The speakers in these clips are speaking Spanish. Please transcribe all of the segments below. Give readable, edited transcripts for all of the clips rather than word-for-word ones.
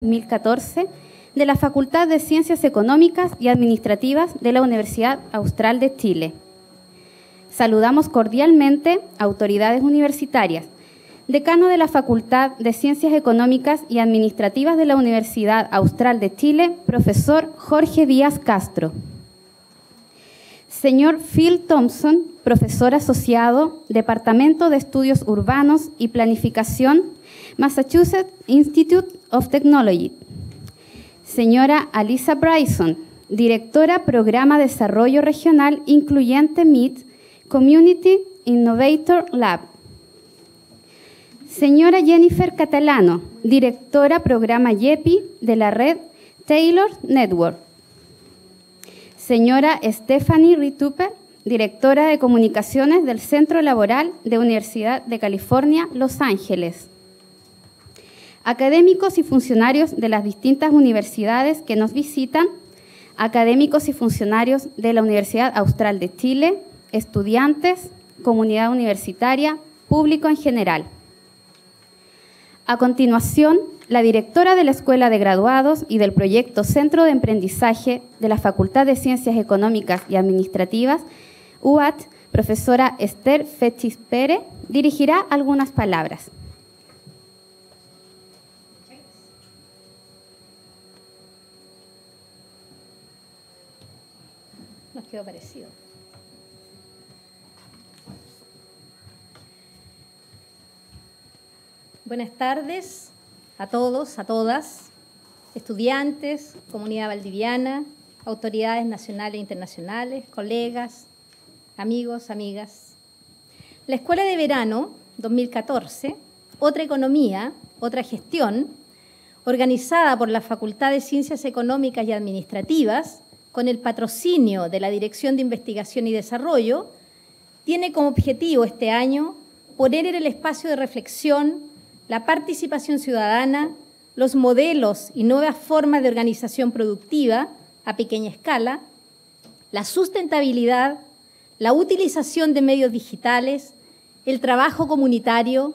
2014 de la Facultad de Ciencias Económicas y Administrativas de la Universidad Austral de Chile. Saludamos cordialmente a autoridades universitarias, decano de la Facultad de Ciencias Económicas y Administrativas de la Universidad Austral de Chile, profesor Jorge Díaz Castro. Señor Phil Thompson, profesor asociado, Departamento de Estudios Urbanos y Planificación, Massachusetts Institute of Technology. Señora Alisa Bryson, directora Programa Desarrollo Regional Incluyente MIT, Community Innovator Lab. Señora Jennifer Catalano, directora Programa YEPI de la red Taylor Network. Señora Stephanie Rituper, directora de Comunicaciones del Centro Laboral de Universidad de California, Los Ángeles. Académicos y funcionarios de las distintas universidades que nos visitan, académicos y funcionarios de la Universidad Austral de Chile, estudiantes, comunidad universitaria, público en general. A continuación, la directora de la Escuela de Graduados y del proyecto Centro de Emprendizaje de la Facultad de Ciencias Económicas y Administrativas, UAT, profesora Esther Fechis Pérez, dirigirá algunas palabras. Nos quedó parecido. Buenas tardes a todos, a todas, estudiantes, comunidad valdiviana, autoridades nacionales e internacionales, colegas, amigos, amigas. La Escuela de Verano 2014, Otra Economía, Otra Gestión, organizada por la Facultad de Ciencias Económicas y Administrativas, con el patrocinio de la Dirección de Investigación y Desarrollo, tiene como objetivo este año poner en el espacio de reflexión la participación ciudadana, los modelos y nuevas formas de organización productiva a pequeña escala, la sustentabilidad, la utilización de medios digitales, el trabajo comunitario,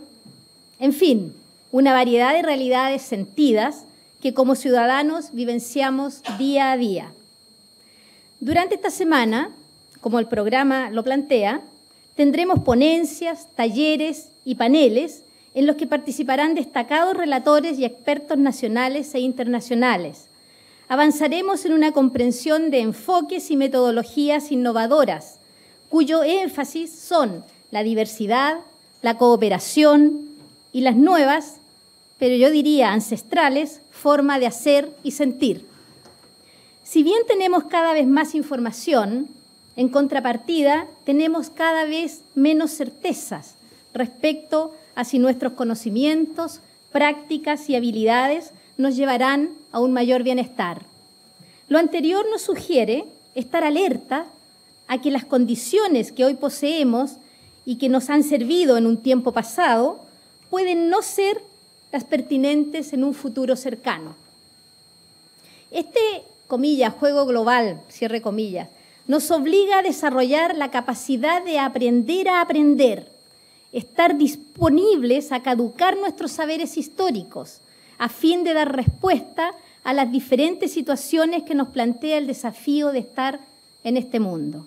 en fin, una variedad de realidades sentidas que como ciudadanos vivenciamos día a día. Durante esta semana, como el programa lo plantea, tendremos ponencias, talleres y paneles en los que participarán destacados relatores y expertos nacionales e internacionales. Avanzaremos en una comprensión de enfoques y metodologías innovadoras, cuyo énfasis son la diversidad, la cooperación y las nuevas, pero yo diría ancestrales, formas de hacer y sentir. Si bien tenemos cada vez más información, en contrapartida tenemos cada vez menos certezas respecto a si nuestros conocimientos, prácticas y habilidades nos llevarán a un mayor bienestar. Lo anterior nos sugiere estar alerta a que las condiciones que hoy poseemos y que nos han servido en un tiempo pasado pueden no ser las pertinentes en un futuro cercano. Este comillas, juego global, cierre comillas, nos obliga a desarrollar la capacidad de aprender a aprender, estar disponibles a caducar nuestros saberes históricos, a fin de dar respuesta a las diferentes situaciones que nos plantea el desafío de estar en este mundo.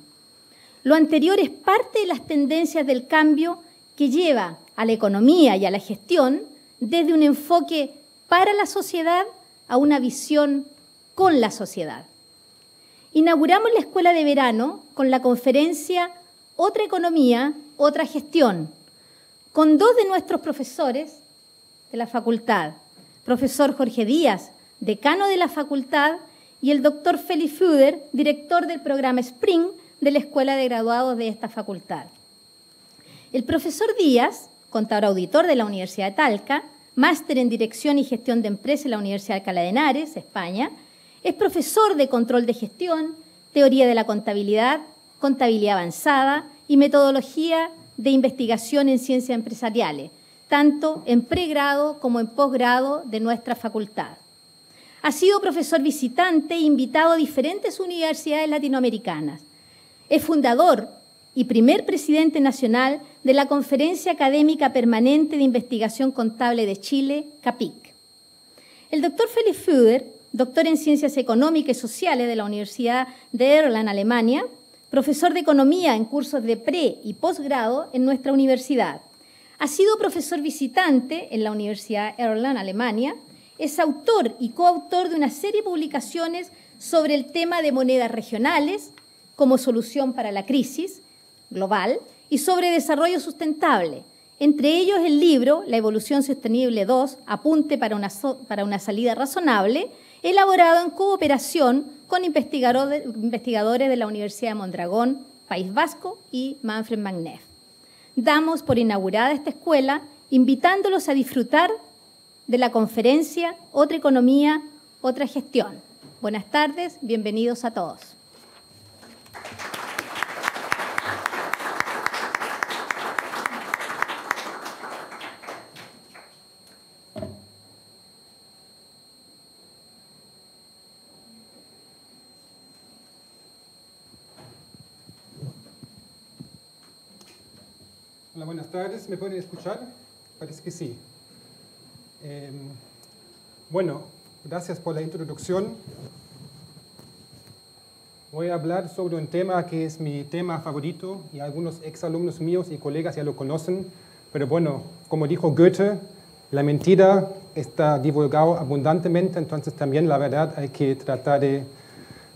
Lo anterior es parte de las tendencias del cambio que lleva a la economía y a la gestión desde un enfoque para la sociedad a una visión con la sociedad. Inauguramos la Escuela de Verano con la conferencia Otra Economía, Otra Gestión, con dos de nuestros profesores de la facultad, profesor Jorge Díaz, decano de la facultad, y el doctor Félix Fuder, director del programa Spring de la Escuela de Graduados de esta facultad. El profesor Díaz, contador auditor de la Universidad de Talca, máster en Dirección y Gestión de Empresas en la Universidad de Alcalá de Henares, España, es profesor de Control de Gestión, Teoría de la Contabilidad, Contabilidad Avanzada y Metodología de Investigación en Ciencias Empresariales, tanto en pregrado como en posgrado de nuestra facultad. Ha sido profesor visitante e invitado a diferentes universidades latinoamericanas. Es fundador y primer presidente nacional de la Conferencia Académica Permanente de Investigación Contable de Chile, CAPIC. El doctor Felix Füder, doctor en Ciencias Económicas y Sociales de la Universidad de Erlangen, Alemania, profesor de Economía en cursos de pre- y posgrado en nuestra universidad. Ha sido profesor visitante en la Universidad Erlangen, Alemania. Es autor y coautor de una serie de publicaciones sobre el tema de monedas regionales como solución para la crisis global y sobre desarrollo sustentable. Entre ellos el libro La evolución sostenible 2, apunte para una salida razonable, elaborado en cooperación con investigadores de la Universidad de Mondragón, País Vasco y Manfred Magneff. Damos por inaugurada esta escuela, invitándolos a disfrutar de la conferencia Otra Economía, Otra Gestión. Buenas tardes, bienvenidos a todos. Hola, buenas tardes. ¿Me pueden escuchar? Parece que sí. Bueno, gracias por la introducción. Voy a hablar sobre un tema que es mi tema favorito y algunos exalumnos míos y colegas ya lo conocen. Pero bueno, como dijo Goethe, la mentira está divulgada abundantemente, entonces también la verdad hay que tratar de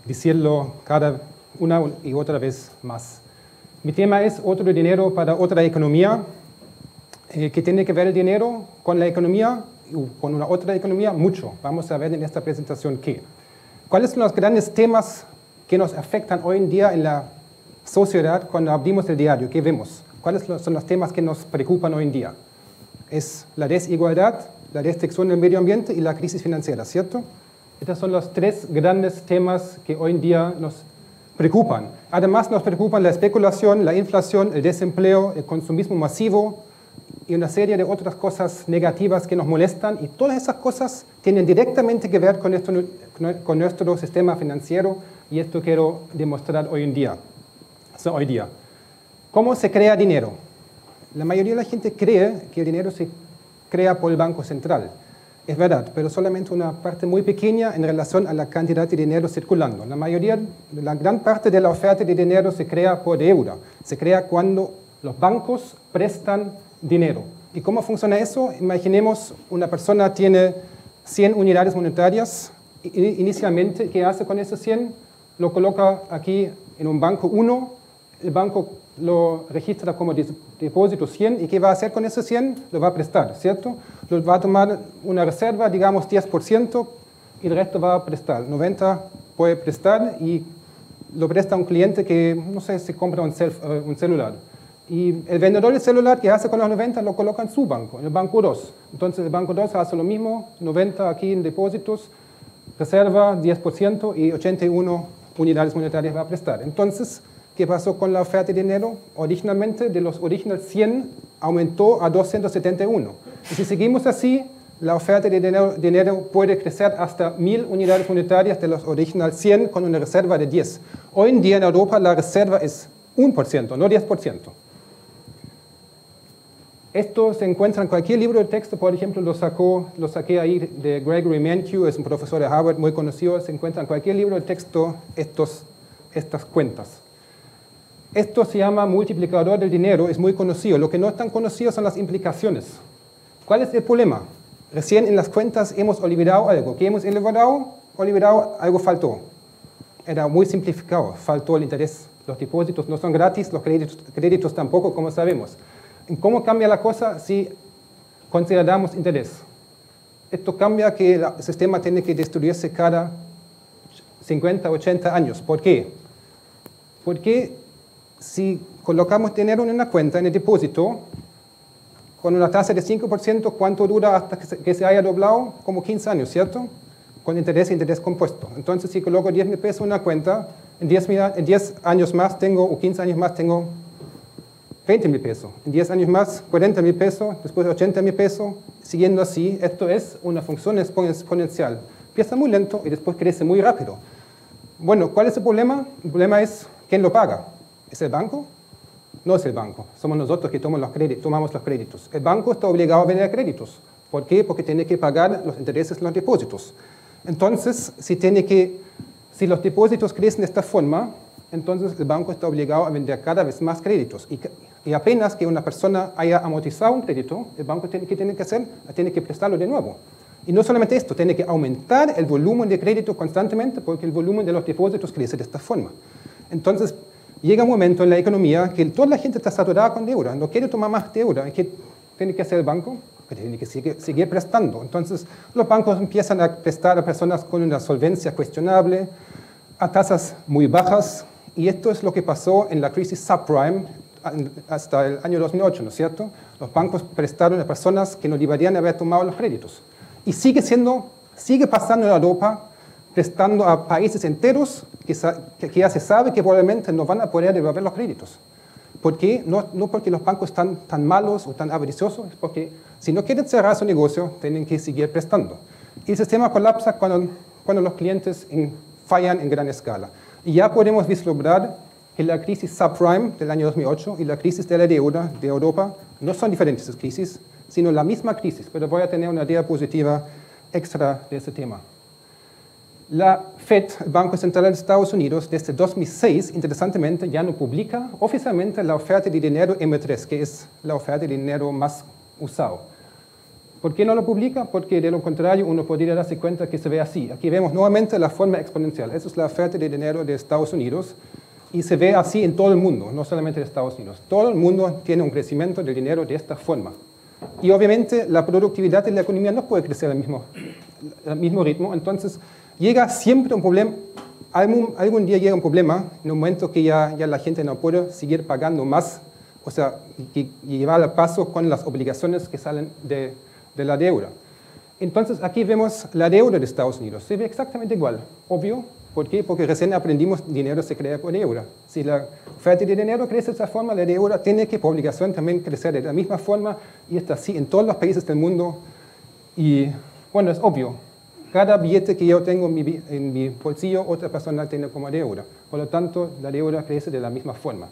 decirlo cada una y otra vez más. Mi tema es otro dinero para otra economía. ¿Qué tiene que ver el dinero con la economía? Con una otra economía, mucho. Vamos a ver en esta presentación qué. ¿Cuáles son los grandes temas que nos afectan hoy en día en la sociedad cuando abrimos el diario? ¿Qué vemos? ¿Cuáles son los temas que nos preocupan hoy en día? Es la desigualdad, la restricción del medio ambiente y la crisis financiera, ¿cierto? Estos son los tres grandes temas que hoy en día nos preocupan. Además nos preocupan la especulación, la inflación, el desempleo, el consumismo masivo y una serie de otras cosas negativas que nos molestan, y todas esas cosas tienen directamente que ver con nuestro sistema financiero, y esto quiero demostrar hoy en día. ¿Cómo se crea dinero? La mayoría de la gente cree que el dinero se crea por el Banco Central. Es verdad, pero solamente una parte muy pequeña en relación a la cantidad de dinero circulando. La gran parte de la oferta de dinero se crea por deuda. Se crea cuando los bancos prestan dinero. ¿Y cómo funciona eso? Imaginemos una persona tiene 100 unidades monetarias. Inicialmente, ¿qué hace con esos 100? Lo coloca aquí en un banco 1. El banco lo registra como depósito 100. ¿Y qué va a hacer con esos 100? Lo va a prestar, ¿cierto? Lo va a tomar una reserva, digamos 10%, y el resto va a prestar. 90% puede prestar y lo presta a un cliente que, no sé, se compra un celular. Y el vendedor del celular, ¿qué hace con los 90? Lo coloca en su banco, en el banco 2. Entonces el banco 2 hace lo mismo, 90 aquí en depósitos, reserva 10% y 81 unidades monetarias va a prestar. Entonces, ¿qué pasó con la oferta de dinero? Originalmente, de los original 100, aumentó a 271. Y si seguimos así, la oferta de dinero puede crecer hasta 1000 unidades monetarias de los original 100 con una reserva de 10. Hoy en día en Europa la reserva es 1%, no 10%. Esto se encuentra en cualquier libro de texto, por ejemplo, lo saqué ahí de Gregory Mankiw, es un profesor de Harvard muy conocido, se encuentra en cualquier libro de texto estas cuentas. Esto se llama multiplicador del dinero, es muy conocido. Lo que no es tan conocido son las implicaciones. ¿Cuál es el problema? Recién en las cuentas hemos olvidado algo. ¿Qué hemos olvidado? Algo faltó. Era muy simplificado, faltó el interés. Los depósitos no son gratis, los créditos tampoco, como sabemos. ¿Cómo cambia la cosa si consideramos interés? Esto cambia que el sistema tiene que destruirse cada 50, 80 años. ¿Por qué? Porque si colocamos dinero en una cuenta, en el depósito, con una tasa de 5%, ¿cuánto dura hasta que se haya doblado? Como 15 años, ¿cierto? Con interés e interés compuesto. Entonces, si coloco 10.000 pesos en una cuenta, en 10 años más tengo, o 15 años más tengo 20.000 pesos. En 10 años más, 40.000 pesos, después 80.000 pesos, siguiendo así. Esto es una función exponencial. Empieza muy lento y después crece muy rápido. Bueno, ¿cuál es el problema? El problema es, ¿quién lo paga? ¿Es el banco? No es el banco. Somos nosotros que tomamos los créditos. El banco está obligado a vender créditos. ¿Por qué? Porque tiene que pagar los intereses de los depósitos. Entonces, si los depósitos crecen de esta forma, entonces el banco está obligado a vender cada vez más créditos. Y apenas que una persona haya amortizado un crédito, el banco ¿qué tiene que hacer? Tiene que prestarlo de nuevo. Y no solamente esto, tiene que aumentar el volumen de crédito constantemente porque el volumen de los depósitos crece de esta forma. Entonces, llega un momento en la economía que toda la gente está saturada con deuda, no quiere tomar más deuda. ¿Y qué tiene que hacer el banco? Tiene que seguir prestando. Entonces, los bancos empiezan a prestar a personas con una solvencia cuestionable, a tasas muy bajas, y esto es lo que pasó en la crisis subprime hasta el año 2008, ¿no es cierto? Los bancos prestaron a personas que no deberían haber tomado los créditos. Y sigue pasando en Europa, prestando a países enteros que ya se sabe que probablemente no van a poder devolver los créditos. ¿Por qué? No porque los bancos están tan malos o tan avariciosos, es porque si no quieren cerrar su negocio, tienen que seguir prestando. Y el sistema colapsa cuando los clientes fallan en gran escala. Y ya podemos vislumbrar que la crisis subprime del año 2008 y la crisis de la deuda de Europa no son diferentes crisis, sino la misma crisis, pero voy a tener una diapositiva extra de ese tema. La Fed, el Banco Central de Estados Unidos, desde 2006, interesantemente, ya no publica oficialmente la oferta de dinero M3, que es la oferta de dinero más usado. ¿Por qué no lo publica? Porque de lo contrario uno podría darse cuenta que se ve así. Aquí vemos nuevamente la forma exponencial. Esa es la oferta de dinero de Estados Unidos y se ve así en todo el mundo, no solamente en Estados Unidos. Todo el mundo tiene un crecimiento del dinero de esta forma. Y obviamente la productividad de la economía no puede crecer al mismo ritmo, entonces llega siempre un problema, algún día llega un problema, en un momento que ya la gente no puede seguir pagando más, o sea, y llevar al paso con las obligaciones que salen de la deuda. Entonces aquí vemos la deuda de Estados Unidos, se ve exactamente igual, obvio. ¿Por qué? Porque recién aprendimos dinero se crea por deuda. Si la oferta de dinero crece de esa forma, la deuda tiene que por obligación también crecer de la misma forma y está así en todos los países del mundo. Y bueno, es obvio, cada billete que yo tengo en mi bolsillo, otra persona tiene como deuda. Por lo tanto, la deuda crece de la misma forma.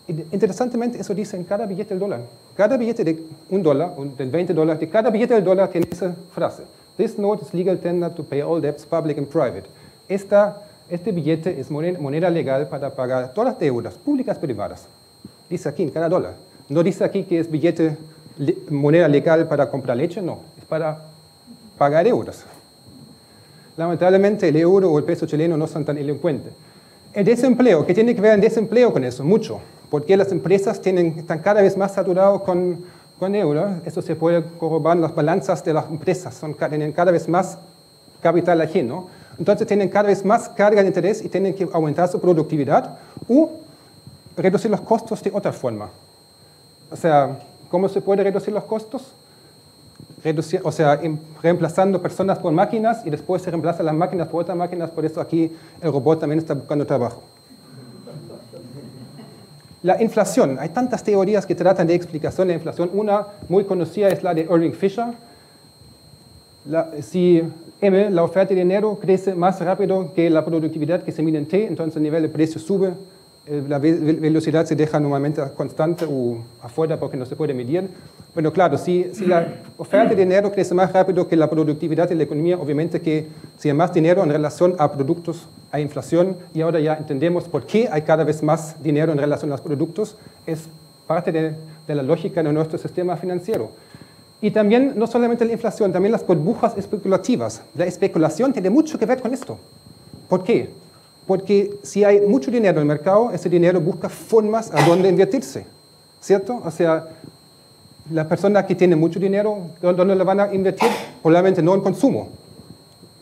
Interesantemente, eso dice en cada billete del dólar. Cada billete de $1, del $20, de cada billete del dólar tiene esa frase. This note is legal tender to pay all debts, public and private. Este billete es moneda legal para pagar todas las deudas, públicas y privadas. Dice aquí en cada dólar. No dice aquí que es moneda legal para comprar leche, no. Es para pagar deudas. Lamentablemente el euro o el peso chileno no son tan elocuentes. El desempleo, ¿qué tiene que ver el desempleo con eso? Mucho. Porque las empresas están cada vez más saturadas con deuda. Eso se puede corroborar en las balanzas de las empresas. Tienen cada vez más capital ajeno. Entonces tienen cada vez más carga de interés y tienen que aumentar su productividad o reducir los costos de otra forma. O sea, ¿cómo se puede reducir los costos? Reemplazando personas por máquinas y después se reemplazan las máquinas por otras máquinas, por eso aquí el robot también está buscando trabajo. La inflación, hay tantas teorías que tratan de explicación de la inflación. Una muy conocida es la de Irving Fisher. Si la oferta de dinero crece más rápido que la productividad que se mide en T, entonces el nivel de precio sube, la velocidad se deja normalmente constante o afuera porque no se puede medir. Bueno, claro, si la oferta de dinero crece más rápido que la productividad de la economía, obviamente que si hay más dinero en relación a productos, hay inflación, y ahora ya entendemos por qué hay cada vez más dinero en relación a los productos, es parte de la lógica de nuestro sistema financiero. Y también, no solamente la inflación, también las burbujas especulativas. La especulación tiene mucho que ver con esto. ¿Por qué? Porque si hay mucho dinero en el mercado, ese dinero busca formas a dónde invertirse, ¿cierto? O sea, la persona que tiene mucho dinero, ¿dónde le van a invertir? Probablemente no en consumo.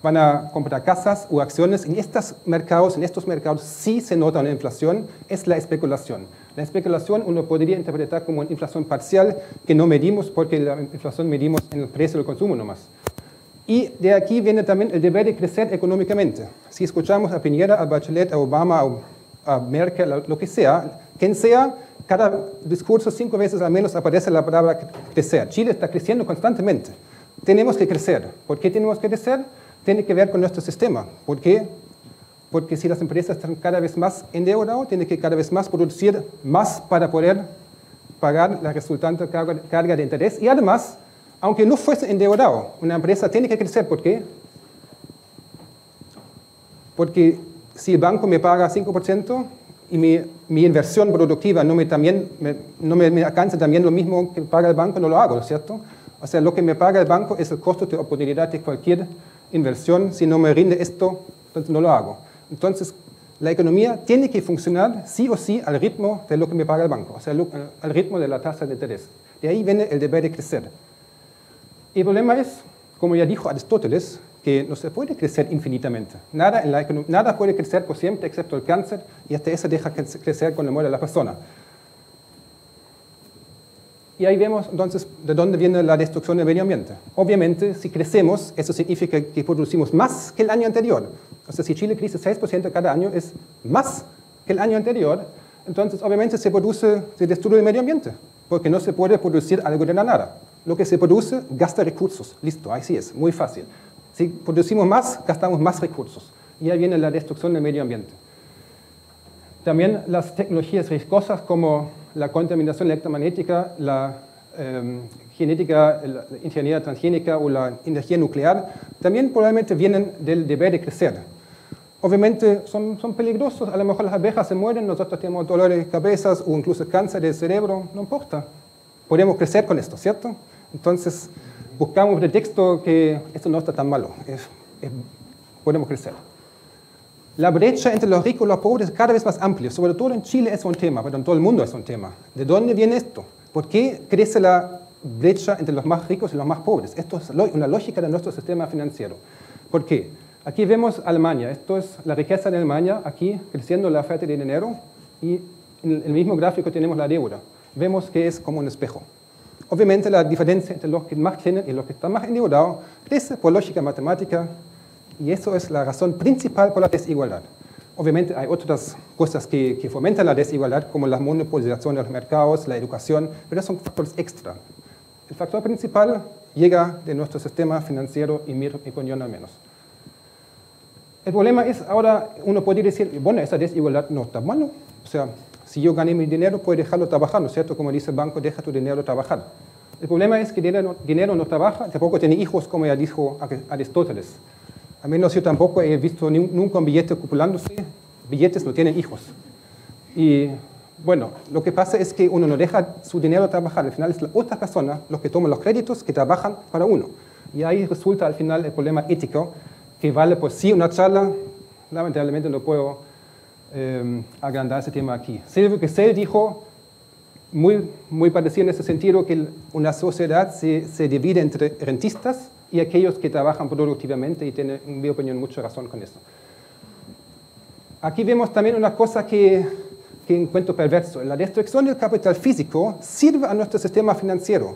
Van a comprar casas o acciones. En estos mercados sí se nota una inflación, es la especulación. La especulación uno podría interpretar como una inflación parcial que no medimos porque la inflación medimos en el precio del consumo nomás. Y de aquí viene también el deber de crecer económicamente. Si escuchamos a Piñera, a Bachelet, a Obama, a Merkel, lo que sea, quien sea, cada discurso 5 veces al menos aparece la palabra crecer. Chile está creciendo constantemente. Tenemos que crecer. ¿Por qué tenemos que crecer? Tiene que ver con nuestro sistema. ¿Por qué? Porque si las empresas están cada vez más endeudadas, tienen que cada vez más producir más para poder pagar la resultante carga de interés. Y además, aunque no fuese endeudado, una empresa tiene que crecer. ¿Por qué? Porque si el banco me paga 5% y mi inversión productiva no me alcanza también lo mismo que paga el banco, no lo hago, ¿cierto? O sea, lo que me paga el banco es el costo de oportunidad de cualquier inversión. Si no me rinde esto, entonces no lo hago. Entonces, la economía tiene que funcionar sí o sí al ritmo de lo que me paga el banco, o sea, al ritmo de la tasa de interés. De ahí viene el deber de crecer. Y el problema es, como ya dijo Aristóteles, que no se puede crecer infinitamente. Nada puede crecer por siempre, excepto el cáncer, y hasta ese deja crecer con la muerte de la persona. Y ahí vemos entonces de dónde viene la destrucción del medio ambiente. Obviamente, si crecemos, eso significa que producimos más que el año anterior. O sea, si Chile crece 6% cada año, es más que el año anterior. Entonces, obviamente, se destruye el medio ambiente, porque no se puede producir algo de la nada. Lo que se produce gasta recursos. Listo, así es, muy fácil. Si producimos más, gastamos más recursos. Y ahí viene la destrucción del medio ambiente. También las tecnologías riesgosas como la contaminación electromagnética, la genética, la ingeniería transgénica o la energía nuclear, también probablemente vienen del deber de crecer. Obviamente son peligrosos, a lo mejor las abejas se mueren, nosotros tenemos dolores de cabeza o incluso cáncer del cerebro, no importa. Podemos crecer con esto, ¿cierto? Entonces buscamos pretexto que esto no está tan malo, podemos crecer. La brecha entre los ricos y los pobres es cada vez más amplia, sobre todo en Chile es un tema, pero en todo el mundo es un tema. ¿De dónde viene esto? ¿Por qué crece la brecha entre los más ricos y los más pobres? Esto es una lógica de nuestro sistema financiero. ¿Por qué? Aquí vemos Alemania, esto es la riqueza de Alemania, aquí creciendo la oferta de dinero, y en el mismo gráfico tenemos la deuda. Vemos que es como un espejo. Obviamente la diferencia entre los que más tienen y los que están más endeudados crece por lógica matemática, y eso es la razón principal por la desigualdad. Obviamente hay otras cosas que fomentan la desigualdad, como la monopolización de los mercados, la educación, pero son factores extra. El factor principal llega de nuestro sistema financiero y mi opinión al menos. El problema es, ahora uno puede decir, bueno, esa desigualdad no está malo. O sea, si yo gané mi dinero, puedo dejarlo trabajar, ¿no es cierto? Como dice el banco, deja tu dinero trabajar. El problema es que el dinero no trabaja, tampoco tiene hijos, como ya dijo Aristóteles. Al menos yo tampoco he visto nunca un billete acumulándose. Billetes no tienen hijos. Y bueno, lo que pasa es que uno no deja su dinero trabajar. Al final es la otra persona los que toman los créditos que trabajan para uno. Y ahí resulta al final el problema ético, que vale por sí una charla. Lamentablemente no puedo agrandar ese tema aquí. Silvio Gesell dijo, muy parecido en ese sentido, que una sociedad se divide entre rentistas y aquellos que trabajan productivamente, y tiene, en mi opinión, mucha razón con eso. Aquí vemos también una cosa que encuentro perverso. La destrucción del capital físico sirve a nuestro sistema financiero.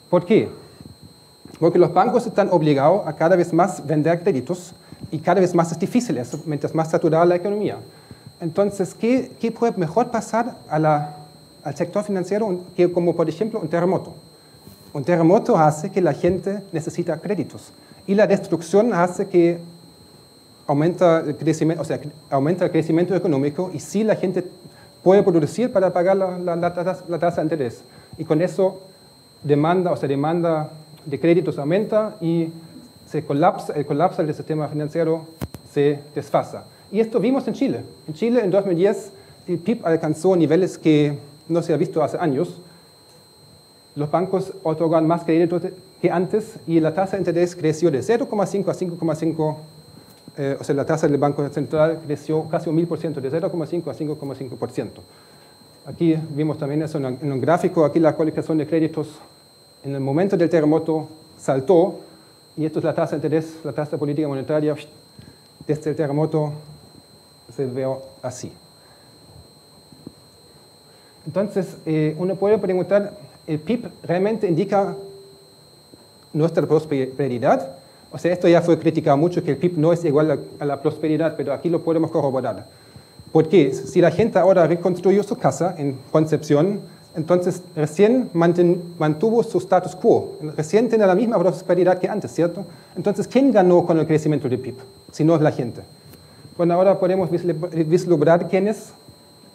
¿Por qué? Porque los bancos están obligados a cada vez más vender créditos, y cada vez más es difícil eso, mientras más saturada la economía. Entonces, ¿qué puede mejor pasar al sector financiero que como, por ejemplo, un terremoto? Un terremoto hace que la gente necesita créditos, y la destrucción hace que aumenta el crecimiento económico, y sí la gente puede producir para pagar la tasa de interés. Y con eso demanda de créditos aumenta y el colapso del sistema financiero se desfasa. Y esto vimos en Chile. En Chile, en 2010, el PIB alcanzó niveles que no se ha visto hace años. Los bancos otorgan más créditos que antes, y la tasa de interés creció de 0,5 a 5,5%. O sea, la tasa del Banco Central creció casi un 1000%, de 0,5 a 5,5%. Aquí vimos también eso en un gráfico. Aquí la colocación de créditos en el momento del terremoto saltó, y esto es la tasa de interés, la tasa de política monetaria. Desde el terremoto se ve así. Entonces, uno puede preguntar, ¿el PIB realmente indica nuestra prosperidad? O sea, esto ya fue criticado mucho, que el PIB no es igual a la prosperidad, pero aquí lo podemos corroborar. Porque si la gente ahora reconstruyó su casa en Concepción, entonces recién mantuvo su status quo, recién tiene la misma prosperidad que antes, ¿cierto? Entonces, ¿quién ganó con el crecimiento del PIB? Si no es la gente. Bueno, ahora podemos vislumbrar quién es,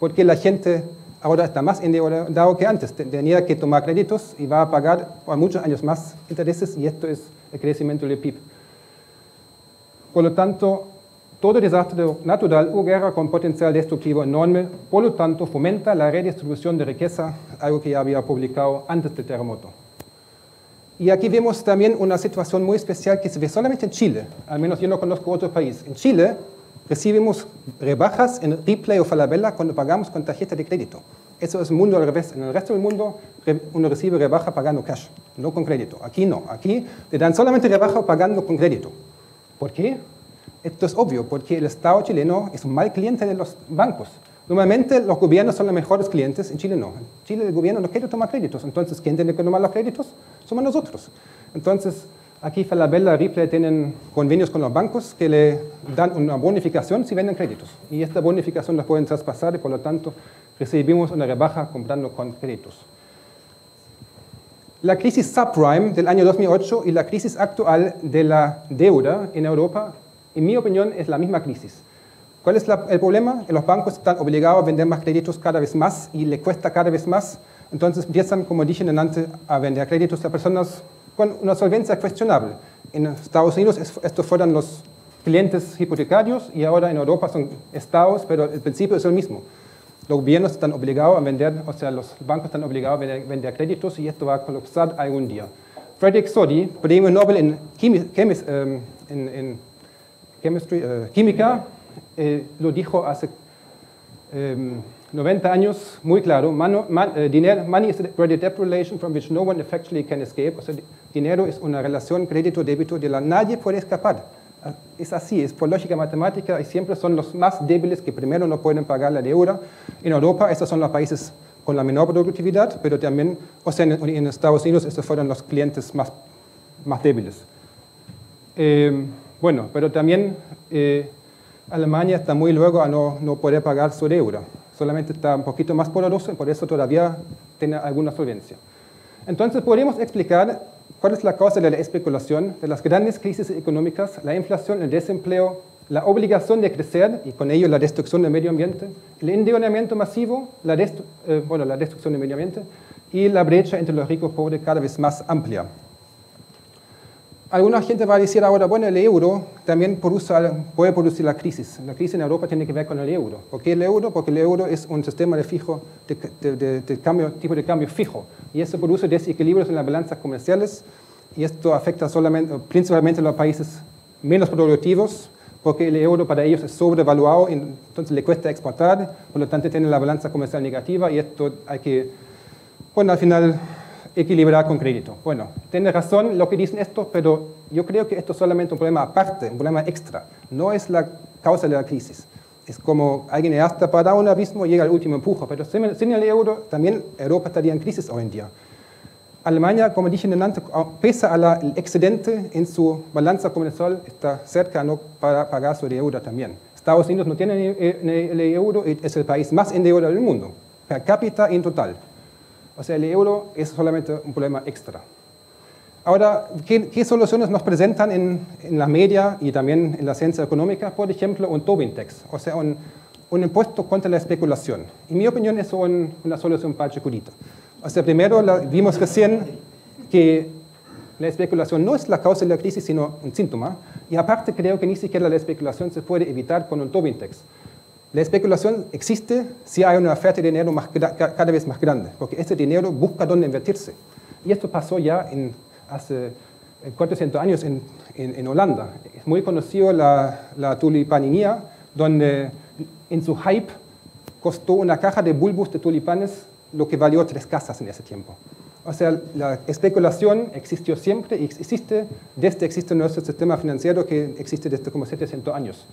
porque la gente ahora está más endeudado que antes. Tenía que tomar créditos y va a pagar por muchos años más intereses, y esto es el crecimiento del PIB. Por lo tanto, todo desastre natural o guerra con potencial destructivo enorme, por lo tanto, fomenta la redistribución de riqueza, algo que ya había publicado antes del terremoto. Y aquí vemos también una situación muy especial que se ve solamente en Chile, al menos yo no conozco otro país. En Chile recibimos rebajas en Ripley o Falabella cuando pagamos con tarjeta de crédito. Eso es el mundo al revés. En el resto del mundo uno recibe rebaja pagando cash, no con crédito. Aquí no, aquí le dan solamente rebaja pagando con crédito. ¿Por qué? Esto es obvio, porque el Estado chileno es un mal cliente de los bancos. Normalmente los gobiernos son los mejores clientes, en Chile no. En Chile el gobierno no quiere tomar créditos, entonces ¿quién tiene que tomar los créditos? Somos nosotros. Entonces, aquí Falabella y Ripley tienen convenios con los bancos que le dan una bonificación si venden créditos. Y esta bonificación la pueden traspasar y por lo tanto recibimos una rebaja comprando con créditos. La crisis subprime del año 2008 y la crisis actual de la deuda en Europa, en mi opinión, es la misma crisis. ¿Cuál es el problema? Que los bancos están obligados a vender más créditos cada vez más y le cuesta cada vez más. Entonces empiezan, como dije antes, a vender créditos a personas con una solvencia cuestionable. En Estados Unidos estos fueron los clientes hipotecarios y ahora en Europa son estados, pero el principio es el mismo. Los gobiernos están obligados a vender, o sea, los bancos están obligados a vender créditos y esto va a colapsar algún día. Frederick Soddy, premio Nobel en química, lo dijo hace 90 años muy claro. Money is a credit-debt relation from which no one effectually can escape. O sea, dinero es una relación crédito-débito de la nadie puede escapar. Es así, es por lógica matemática y siempre son los más débiles que primero no pueden pagar la deuda. En Europa estos son los países con la menor productividad, pero también, o sea, en Estados Unidos estos fueron los clientes más débiles. Bueno, pero también Alemania está muy luego a no poder pagar su deuda. Solamente está un poquito más poderoso y por eso todavía tiene alguna solvencia. Entonces podemos explicar cuál es la causa de la especulación, de las grandes crisis económicas, la inflación, el desempleo, la obligación de crecer y con ello la destrucción del medio ambiente, el endeudamiento masivo, la destrucción del medio ambiente y la brecha entre los ricos y pobres cada vez más amplia. Alguna gente va a decir ahora, bueno, el euro también puede producir la crisis. La crisis en Europa tiene que ver con el euro. ¿Por qué el euro? Porque el euro es un sistema de tipo de cambio fijo. Y eso produce desequilibrios en las balanzas comerciales. Y esto afecta principalmente a los países menos productivos, porque el euro para ellos es sobrevaluado, entonces le cuesta exportar, por lo tanto tienen la balanza comercial negativa y esto hay que, bueno, al final equilibrar con crédito. Bueno, tiene razón lo que dicen esto, pero yo creo que esto es solamente un problema aparte, un problema extra. No es la causa de la crisis. Es como alguien hasta para un abismo y llega al último empujo, pero sin el euro también Europa estaría en crisis hoy en día. Alemania, como dije antes, pese al excedente en su balanza comercial, está cerca para pagar su deuda también. Estados Unidos no tiene el euro y es el país más endeudado del mundo, per cápita y en total. O sea, el euro es solamente un problema extra. Ahora, ¿qué soluciones nos presentan en la media y también en la ciencia económica? Por ejemplo, un Tobin tax, o sea, un impuesto contra la especulación. En mi opinión, es una solución para chiquitita. O sea, primero vimos recién que la especulación no es la causa de la crisis, sino un síntoma. Y aparte, creo que ni siquiera la especulación se puede evitar con un Tobin tax. La especulación existe si hay una oferta de dinero cada vez más grande, porque este dinero busca dónde invertirse. Y esto pasó ya hace 400 años en Holanda. Es muy conocido la tulipanía, donde en su hype costó una caja de bulbos de tulipanes lo que valió 3 casas en ese tiempo. O sea, la especulación existió siempre y existe nuestro sistema financiero que existe desde como 700 años.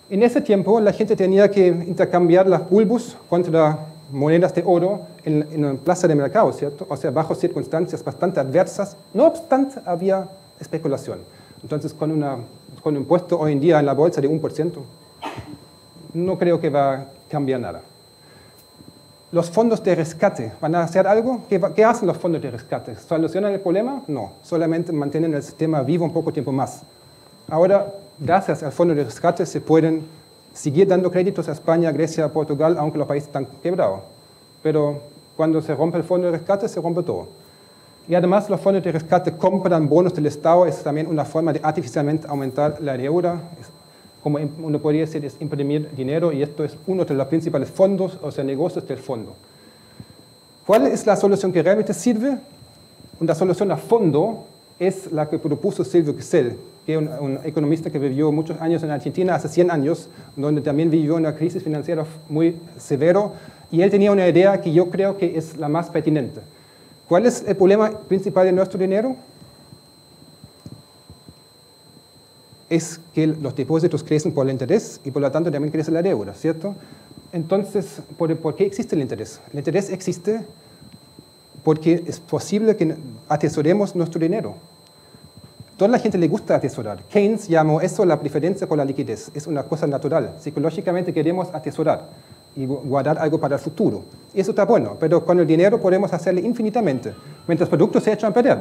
En ese tiempo la gente tenía que intercambiar los bulbos contra monedas de oro en una plaza de mercado, ¿cierto? O sea, bajo circunstancias bastante adversas. No obstante, había especulación. Entonces, con un impuesto hoy en día en la bolsa de 1%, no creo que va a cambiar nada. ¿Los fondos de rescate van a hacer algo? ¿Qué hacen los fondos de rescate? ¿Solucionan el problema? No, solamente mantienen el sistema vivo un poco tiempo más. Ahora, gracias al fondo de rescate se pueden seguir dando créditos a España, Grecia, Portugal, aunque los países están quebrados. pero cuando se rompe el fondo de rescate, se rompe todo. Y además los fondos de rescate compran bonos del Estado, es también una forma de artificialmente aumentar la deuda. Como uno podría decir, es imprimir dinero, y esto es uno de los principales fondos, o sea, negocios del fondo. ¿Cuál es la solución que realmente sirve? Una solución a fondo es la que propuso Silvio Gesell, que es un economista que vivió muchos años en Argentina, hace 100 años, donde también vivió una crisis financiera muy severa, y él tenía una idea que yo creo que es la más pertinente. ¿Cuál es el problema principal de nuestro dinero? Es que los depósitos crecen por el interés y por lo tanto también crece la deuda, ¿cierto? Entonces, ¿por qué existe el interés? El interés existe porque es posible que atesoremos nuestro dinero. Toda la gente le gusta atesorar. Keynes llamó eso la preferencia por la liquidez. Es una cosa natural. Psicológicamente queremos atesorar y guardar algo para el futuro. Y eso está bueno, pero con el dinero podemos hacerlo infinitamente, mientras los productos se echan a perder.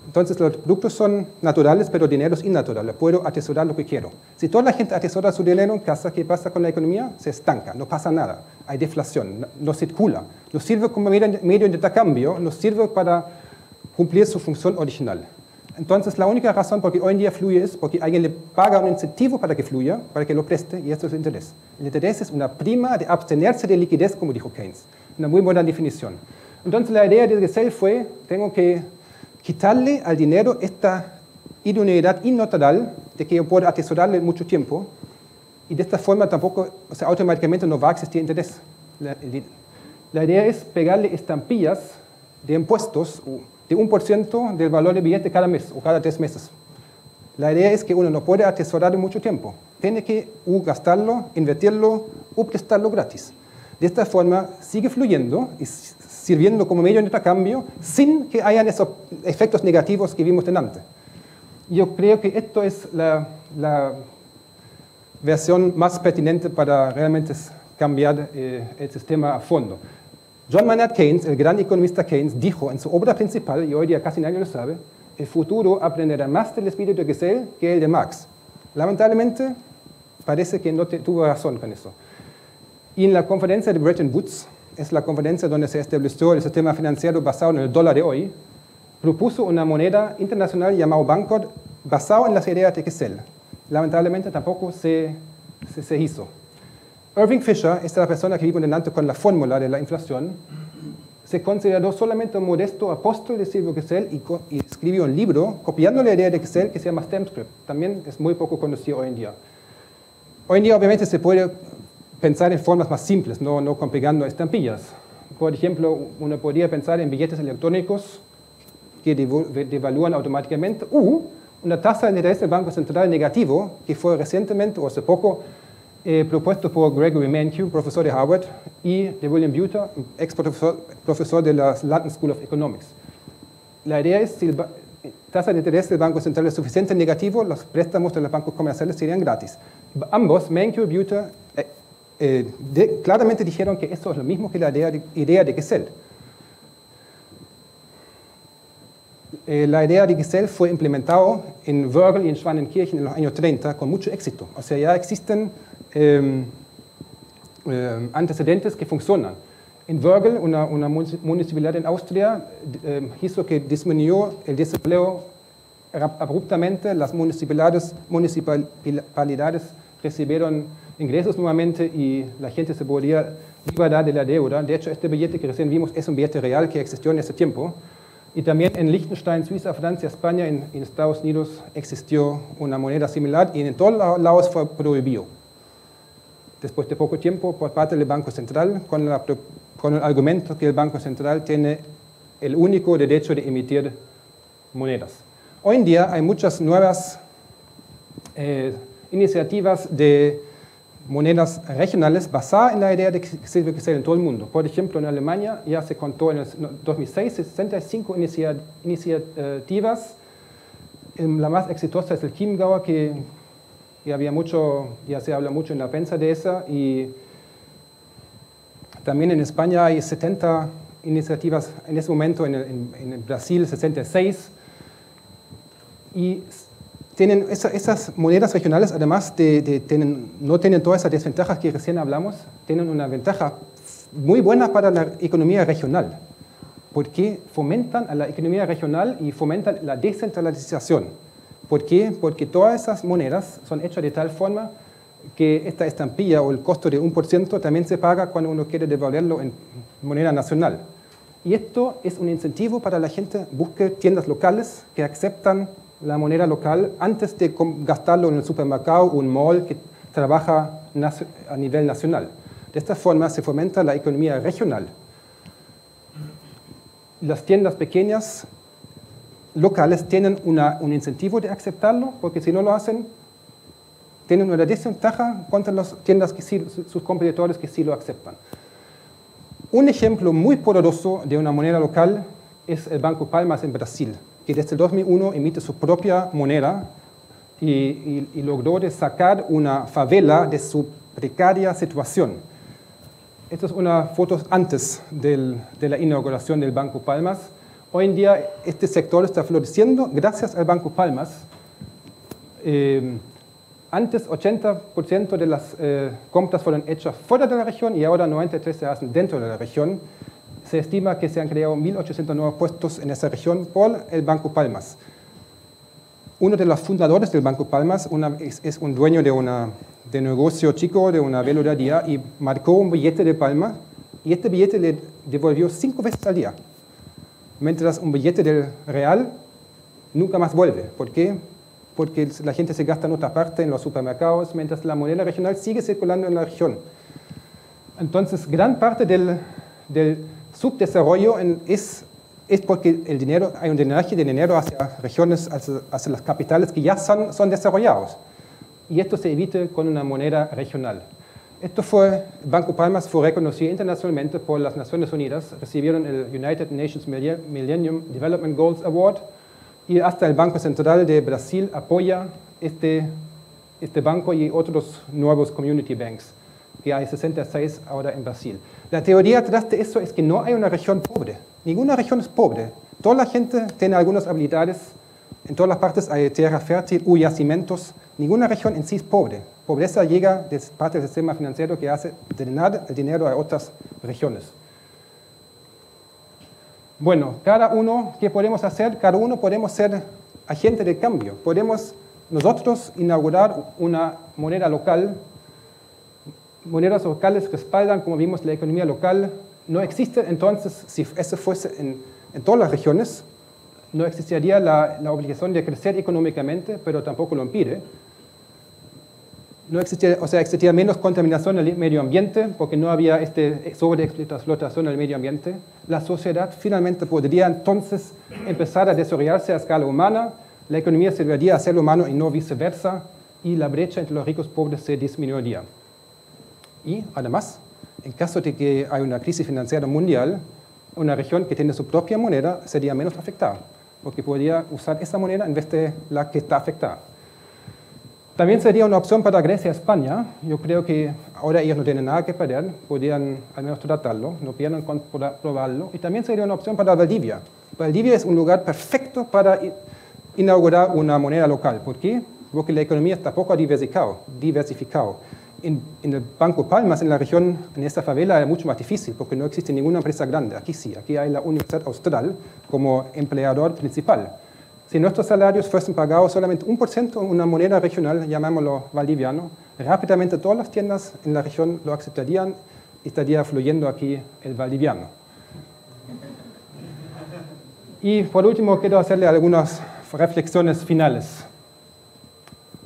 Entonces los productos son naturales, pero el dinero es innatural. Puedo atesorar lo que quiero. Si toda la gente atesora su dinero en casa, ¿qué pasa con la economía? Se estanca, no pasa nada. Hay deflación, no circula. No sirve como medio de intercambio, no sirve para cumplir su función original. Entonces la única razón por que hoy en día fluye es porque alguien le paga un incentivo para que fluya, para que lo preste, y esto es el interés. El interés es una prima de abstenerse de liquidez, como dijo Keynes. Una muy buena definición. Entonces la idea de Gesell fue, tengo que quitarle al dinero esta idoneidad innatural de que yo puedo atesorarle mucho tiempo, y de esta forma tampoco, o sea, automáticamente no va a existir interés. La idea es pegarle estampillas de impuestos de 1% del valor del billete cada mes o cada 3 meses. La idea es que uno no puede atesorar mucho tiempo. Tiene que gastarlo, invertirlo o prestarlo gratis. De esta forma sigue fluyendo y sirviendo como medio de intercambio sin que hayan esos efectos negativos que vimos delante. Yo creo que esto es la versión más pertinente para realmente cambiar el sistema a fondo. John Maynard Keynes, el gran economista Keynes, dijo en su obra principal, y hoy día casi nadie lo sabe, el futuro aprenderá más del espíritu de Gesell que el de Marx. Lamentablemente, parece que no tuvo razón con eso. Y en la conferencia de Bretton Woods, es la conferencia donde se estableció el sistema financiero basado en el dólar de hoy, propuso una moneda internacional llamada Bancor basado en las ideas de Gesell. Lamentablemente tampoco se hizo. Irving Fisher, esta es la persona que vimos delante con la fórmula de la inflación, se consideró solamente un modesto apóstol de Silvio Gesell y escribió un libro copiando la idea de Gesell que se llama Stamscript. También es muy poco conocido hoy en día. Hoy en día obviamente se puede pensar en formas más simples, no complicando estampillas. Por ejemplo, uno podría pensar en billetes electrónicos que devalúan automáticamente, una tasa de interés del Banco Central negativo, que fue recientemente o hace poco propuesto por Gregory Mankiw, profesor de Harvard, y de William Buter, ex profesor de la London School of Economics. La idea es, si la tasa de interés del Banco Central es suficiente negativo, los préstamos de los bancos comerciales serían gratis. Ambos, Mankiw y Buter, claramente dijeron que esto es lo mismo que la idea de Gesell. La idea de Gesell fue implementado en Wörgl y en Schwanenkirchen en los años 30 con mucho éxito. O sea, ya existen antecedentes que funcionan. En Wörgl, una municipalidad en Austria, hizo que disminuyó el desempleo abruptamente. Las municipalidades recibieron ingresos nuevamente y la gente se podía liberar de la deuda. De hecho, este billete que recién vimos es un billete real que existió en ese tiempo. Y también en Liechtenstein, Suiza, Francia, España, en Estados Unidos existió una moneda similar y en todos lados fue prohibido. Después de poco tiempo, por parte del Banco Central, con el argumento que el Banco Central tiene el único derecho de emitir monedas. Hoy en día hay muchas nuevas iniciativas de monedas regionales basadas en la idea de Silvio Gesell en todo el mundo. Por ejemplo, en Alemania ya se contó en el 2006 65 iniciativas. La más exitosa es el Chiemgauer, que ya se habla mucho en la prensa de esa, y también en España hay 70 iniciativas en ese momento, en Brasil 66, y tienen esas monedas regionales, además no tienen todas esas desventajas que recién hablamos, tienen una ventaja muy buena para la economía regional, porque fomentan a la economía regional y fomentan la descentralización. ¿Por qué? Porque todas esas monedas son hechas de tal forma que esta estampilla o el costo de 1% también se paga cuando uno quiere devolverlo en moneda nacional. Y esto es un incentivo para la gente busque tiendas locales que aceptan la moneda local antes de gastarlo en el supermercado o un mall que trabaja a nivel nacional. De esta forma se fomenta la economía regional. Las tiendas pequeñas locales tienen un incentivo de aceptarlo, porque si no lo hacen, tienen una desventaja contra las tiendas que sí, sus competidores que sí lo aceptan. Un ejemplo muy poderoso de una moneda local es el Banco Palmas en Brasil, que desde el 2001 emite su propia moneda y logró sacar una favela de su precaria situación. Esta es una foto antes de la inauguración del Banco Palmas. Hoy en día este sector está floreciendo gracias al Banco Palmas. Antes 80% de las compras fueron hechas fuera de la región y ahora 93% se hacen dentro de la región. Se estima que se han creado 1.800 nuevos puestos en esa región por el Banco Palmas. Uno de los fundadores del Banco Palmas es un dueño de negocio chico, de una veladuría, y marcó un billete de Palma y este billete le devolvió 5 veces al día. Mientras un billete del real nunca más vuelve. ¿Por qué? Porque la gente se gasta en otra parte, en los supermercados, mientras la moneda regional sigue circulando en la región. Entonces, gran parte del subdesarrollo es porque el dinero, hay un drenaje de dinero hacia regiones, hacia las capitales que ya son desarrollados. Y esto se evita con una moneda regional. Banco Palmas fue reconocido internacionalmente por las Naciones Unidas, recibieron el United Nations Millennium Development Goals Award, y hasta el Banco Central de Brasil apoya este banco y otros nuevos community banks, que hay 66 ahora en Brasil. La teoría detrás de eso es que no hay una región pobre. Ninguna región es pobre. Toda la gente tiene algunas habilidades. En todas las partes hay tierra fértil o yacimientos. Ninguna región en sí es pobre. Pobreza llega de parte del sistema financiero que hace drenar el dinero a otras regiones. Bueno, ¿qué podemos hacer? Cada uno podemos ser agente de cambio. Podemos nosotros inaugurar una moneda local. Monedas locales respaldan, como vimos, la economía local. No existe, entonces, si eso fuese en todas las regiones, no existiría la obligación de crecer económicamente, pero tampoco lo impide. No existiría menos contaminación en el medio ambiente, porque no había sobreexplotación del medio ambiente. La sociedad finalmente podría entonces empezar a desarrollarse a escala humana, la economía serviría a ser humano y no viceversa, y la brecha entre los ricos y pobres se disminuiría. Y además, en caso de que haya una crisis financiera mundial, una región que tiene su propia moneda sería menos afectada, porque podría usar esa moneda en vez de la que está afectada. También sería una opción para Grecia y España. Yo creo que ahora ellos no tienen nada que perder, podrían al menos tratarlo, no pierdan con probarlo. Y también sería una opción para Valdivia. Valdivia es un lugar perfecto para inaugurar una moneda local. ¿Por qué? Porque la economía está poco diversificada. En el Banco Palmas, en la región, en esta favela, es mucho más difícil, porque no existe ninguna empresa grande. Aquí sí, aquí hay la Universidad Austral como empleador principal. Si nuestros salarios fuesen pagados solamente 1% en una moneda regional, llamémoslo valdiviano, rápidamente todas las tiendas en la región lo aceptarían y estaría fluyendo aquí el valdiviano. Y por último, quiero hacerle algunas reflexiones finales.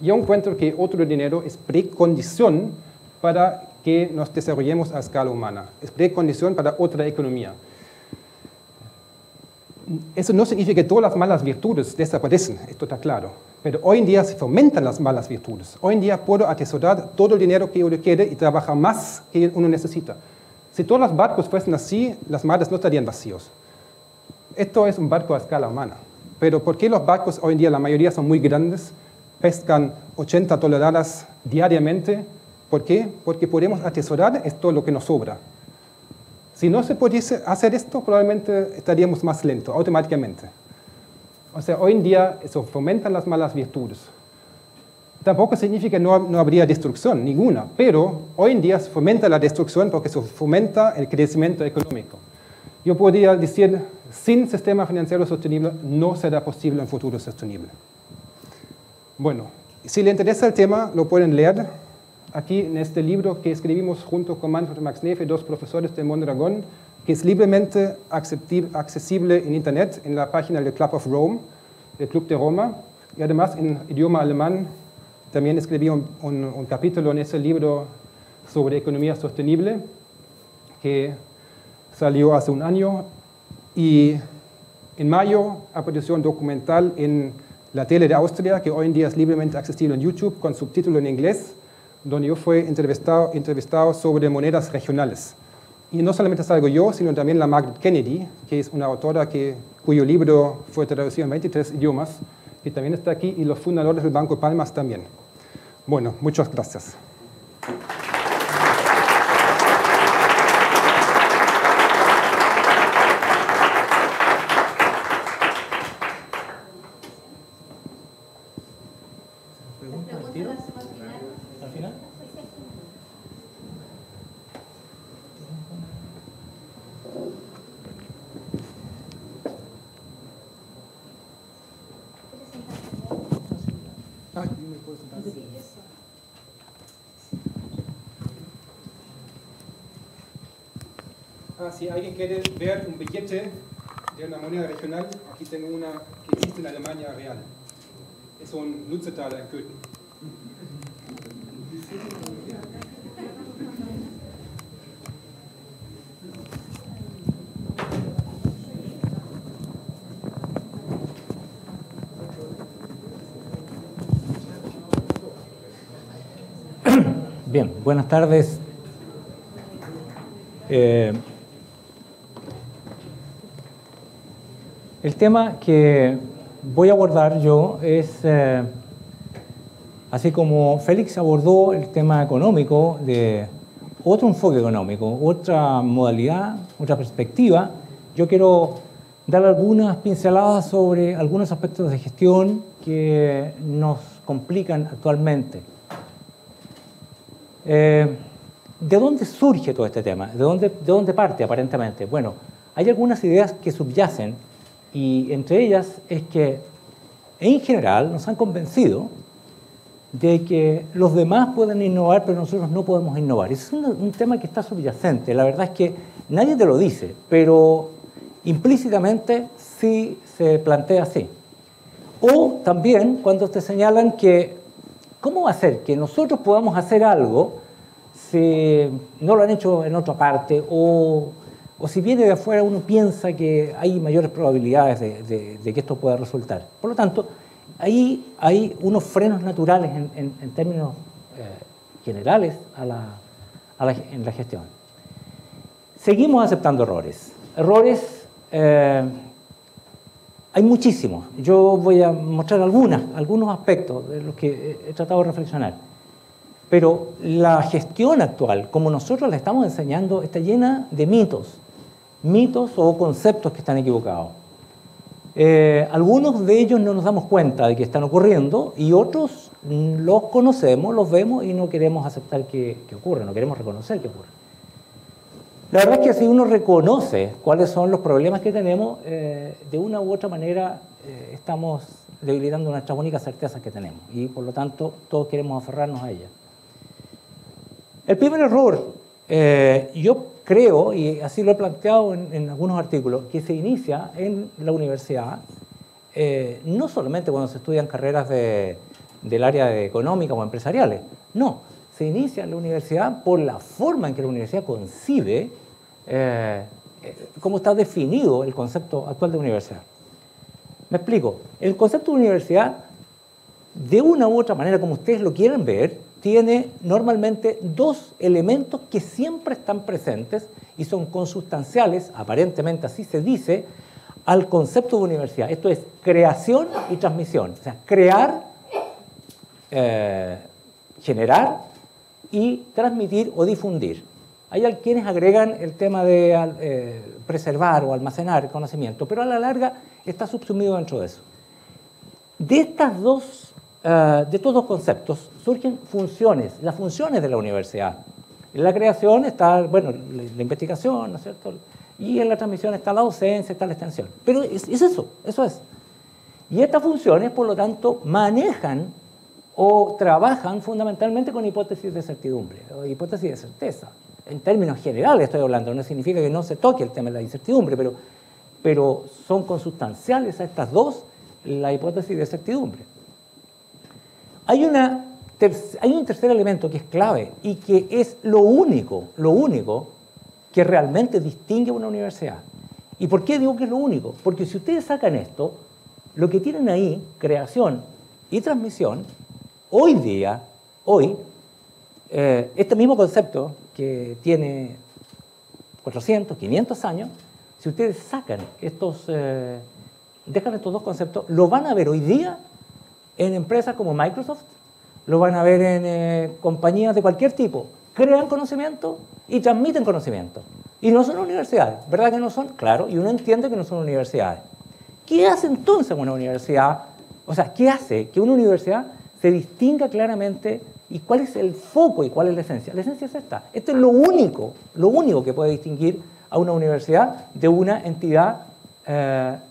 Yo encuentro que otro dinero es precondición para que nos desarrollemos a escala humana. Es precondición para otra economía. Eso no significa que todas las malas virtudes desaparecen, esto está claro. Pero hoy en día se fomentan las malas virtudes. Hoy en día puedo atesorar todo el dinero que uno quiere y trabajar más que uno necesita. Si todos los barcos fuesen así, las mares no estarían vacíos. Esto es un barco a escala humana. Pero ¿por qué los barcos hoy en día, la mayoría son muy grandes, pescan 80 toneladas diariamente? ¿Por qué? Porque podemos atesorar esto lo que nos sobra. Si no se pudiese hacer esto, probablemente estaríamos más lentos, automáticamente. O sea, hoy en día eso fomenta las malas virtudes. tampoco significa que no habría destrucción, ninguna, pero hoy en día se fomenta la destrucción porque se fomenta el crecimiento económico. Yo podría decir, sin sistema financiero sostenible no será posible un futuro sostenible. Bueno, si le interesa el tema, lo pueden leer aquí en este libro que escribimos junto con Manfred Max Neff y dos profesores de Mondragón, que es libremente accesible en Internet, en la página del Club of Rome, del Club de Roma, y además en idioma alemán. También escribí un capítulo en ese libro sobre economía sostenible, que salió hace un año, y en mayo apareció un documental en la tele de Austria, que hoy en día es libremente accesible en YouTube, con subtítulo en inglés, donde yo fui entrevistado sobre monedas regionales. Y no solamente salgo yo, sino también la Margaret Kennedy, que es una autora cuyo libro fue traducido en 23 idiomas, que también está aquí, y los fundadores del Banco Palmas también. Bueno, muchas gracias. Si alguien quiere ver un billete de una moneda regional, aquí tengo una que existe en Alemania real. Es un Lützetaler en Köthen. Bien, buenas tardes. El tema que voy a abordar yo es, así como Félix abordó el tema económico, de otro enfoque económico, otra modalidad, otra perspectiva, yo quiero dar algunas pinceladas sobre algunos aspectos de gestión que nos complican actualmente. ¿De dónde surge todo este tema? ¿De dónde parte aparentemente? Bueno, hay algunas ideas que subyacen, y entre ellas es que en general nos han convencido de que los demás pueden innovar, pero nosotros no podemos innovar. Es un tema que está subyacente. La verdad es que nadie te lo dice, pero implícitamente sí se plantea así. O también cuando te señalan que ¿cómo va a ser que nosotros podamos hacer algo si no lo han hecho en otra parte, o si viene de afuera uno piensa que hay mayores probabilidades de que esto pueda resultar? Por lo tanto, ahí hay unos frenos naturales en términos generales en la gestión. Seguimos aceptando errores. Errores hay muchísimos. Yo voy a mostrar algunos aspectos de los que he tratado de reflexionar. Pero la gestión actual, como nosotros la estamos enseñando, está llena de mitos o conceptos que están equivocados. Algunos de ellos no nos damos cuenta de que están ocurriendo, y otros los conocemos, los vemos y no queremos aceptar que ocurren, no queremos reconocer que ocurren. La verdad es que si uno reconoce cuáles son los problemas que tenemos, de una u otra manera estamos debilitando nuestras únicas certezas que tenemos, y por lo tanto todos queremos aferrarnos a ellas. El primer error, yo creo, y así lo he planteado en algunos artículos, que se inicia en la universidad, no solamente cuando se estudian carreras del área de económica o empresariales, no, se inicia en la universidad por la forma en que la universidad concibe cómo está definido el concepto actual de universidad. Me explico. El concepto de universidad, de una u otra manera, como ustedes lo quieren ver, tiene normalmente dos elementos que siempre están presentes y son consustanciales, aparentemente así se dice, al concepto de universidad. Esto es creación y transmisión. O sea, crear, generar y transmitir o difundir. Hay quienes agregan el tema de preservar o almacenar el conocimiento, pero a la larga está subsumido dentro de eso. De estas dos de estos dos conceptos surgen funciones, las funciones de la universidad. En la creación está, bueno, la investigación, ¿no es cierto? Y en la transmisión está la docencia, está la extensión. Pero es eso es. Y estas funciones, por lo tanto, manejan o trabajan fundamentalmente con hipótesis de certidumbre o hipótesis de certeza. En términos generales estoy hablando, no significa que no se toque el tema de la incertidumbre, pero son consustanciales a estas dos la hipótesis de certidumbre. Hay un tercer elemento que es clave y que es lo único que realmente distingue a una universidad. ¿Y por qué digo que es lo único? Porque si ustedes sacan esto, lo que tienen ahí, creación y transmisión, hoy, este mismo concepto que tiene 400, 500 años, si ustedes sacan dejan estos dos conceptos, lo van a ver hoy día en empresas como Microsoft, lo van a ver en compañías de cualquier tipo. Crean conocimiento y transmiten conocimiento. Y no son universidades, ¿verdad que no son? Claro, y uno entiende que no son universidades. ¿Qué hace entonces una universidad? O sea, ¿qué hace que una universidad se distinga claramente y cuál es el foco y cuál es la esencia? La esencia es esta. Esto es lo único que puede distinguir a una universidad de una entidad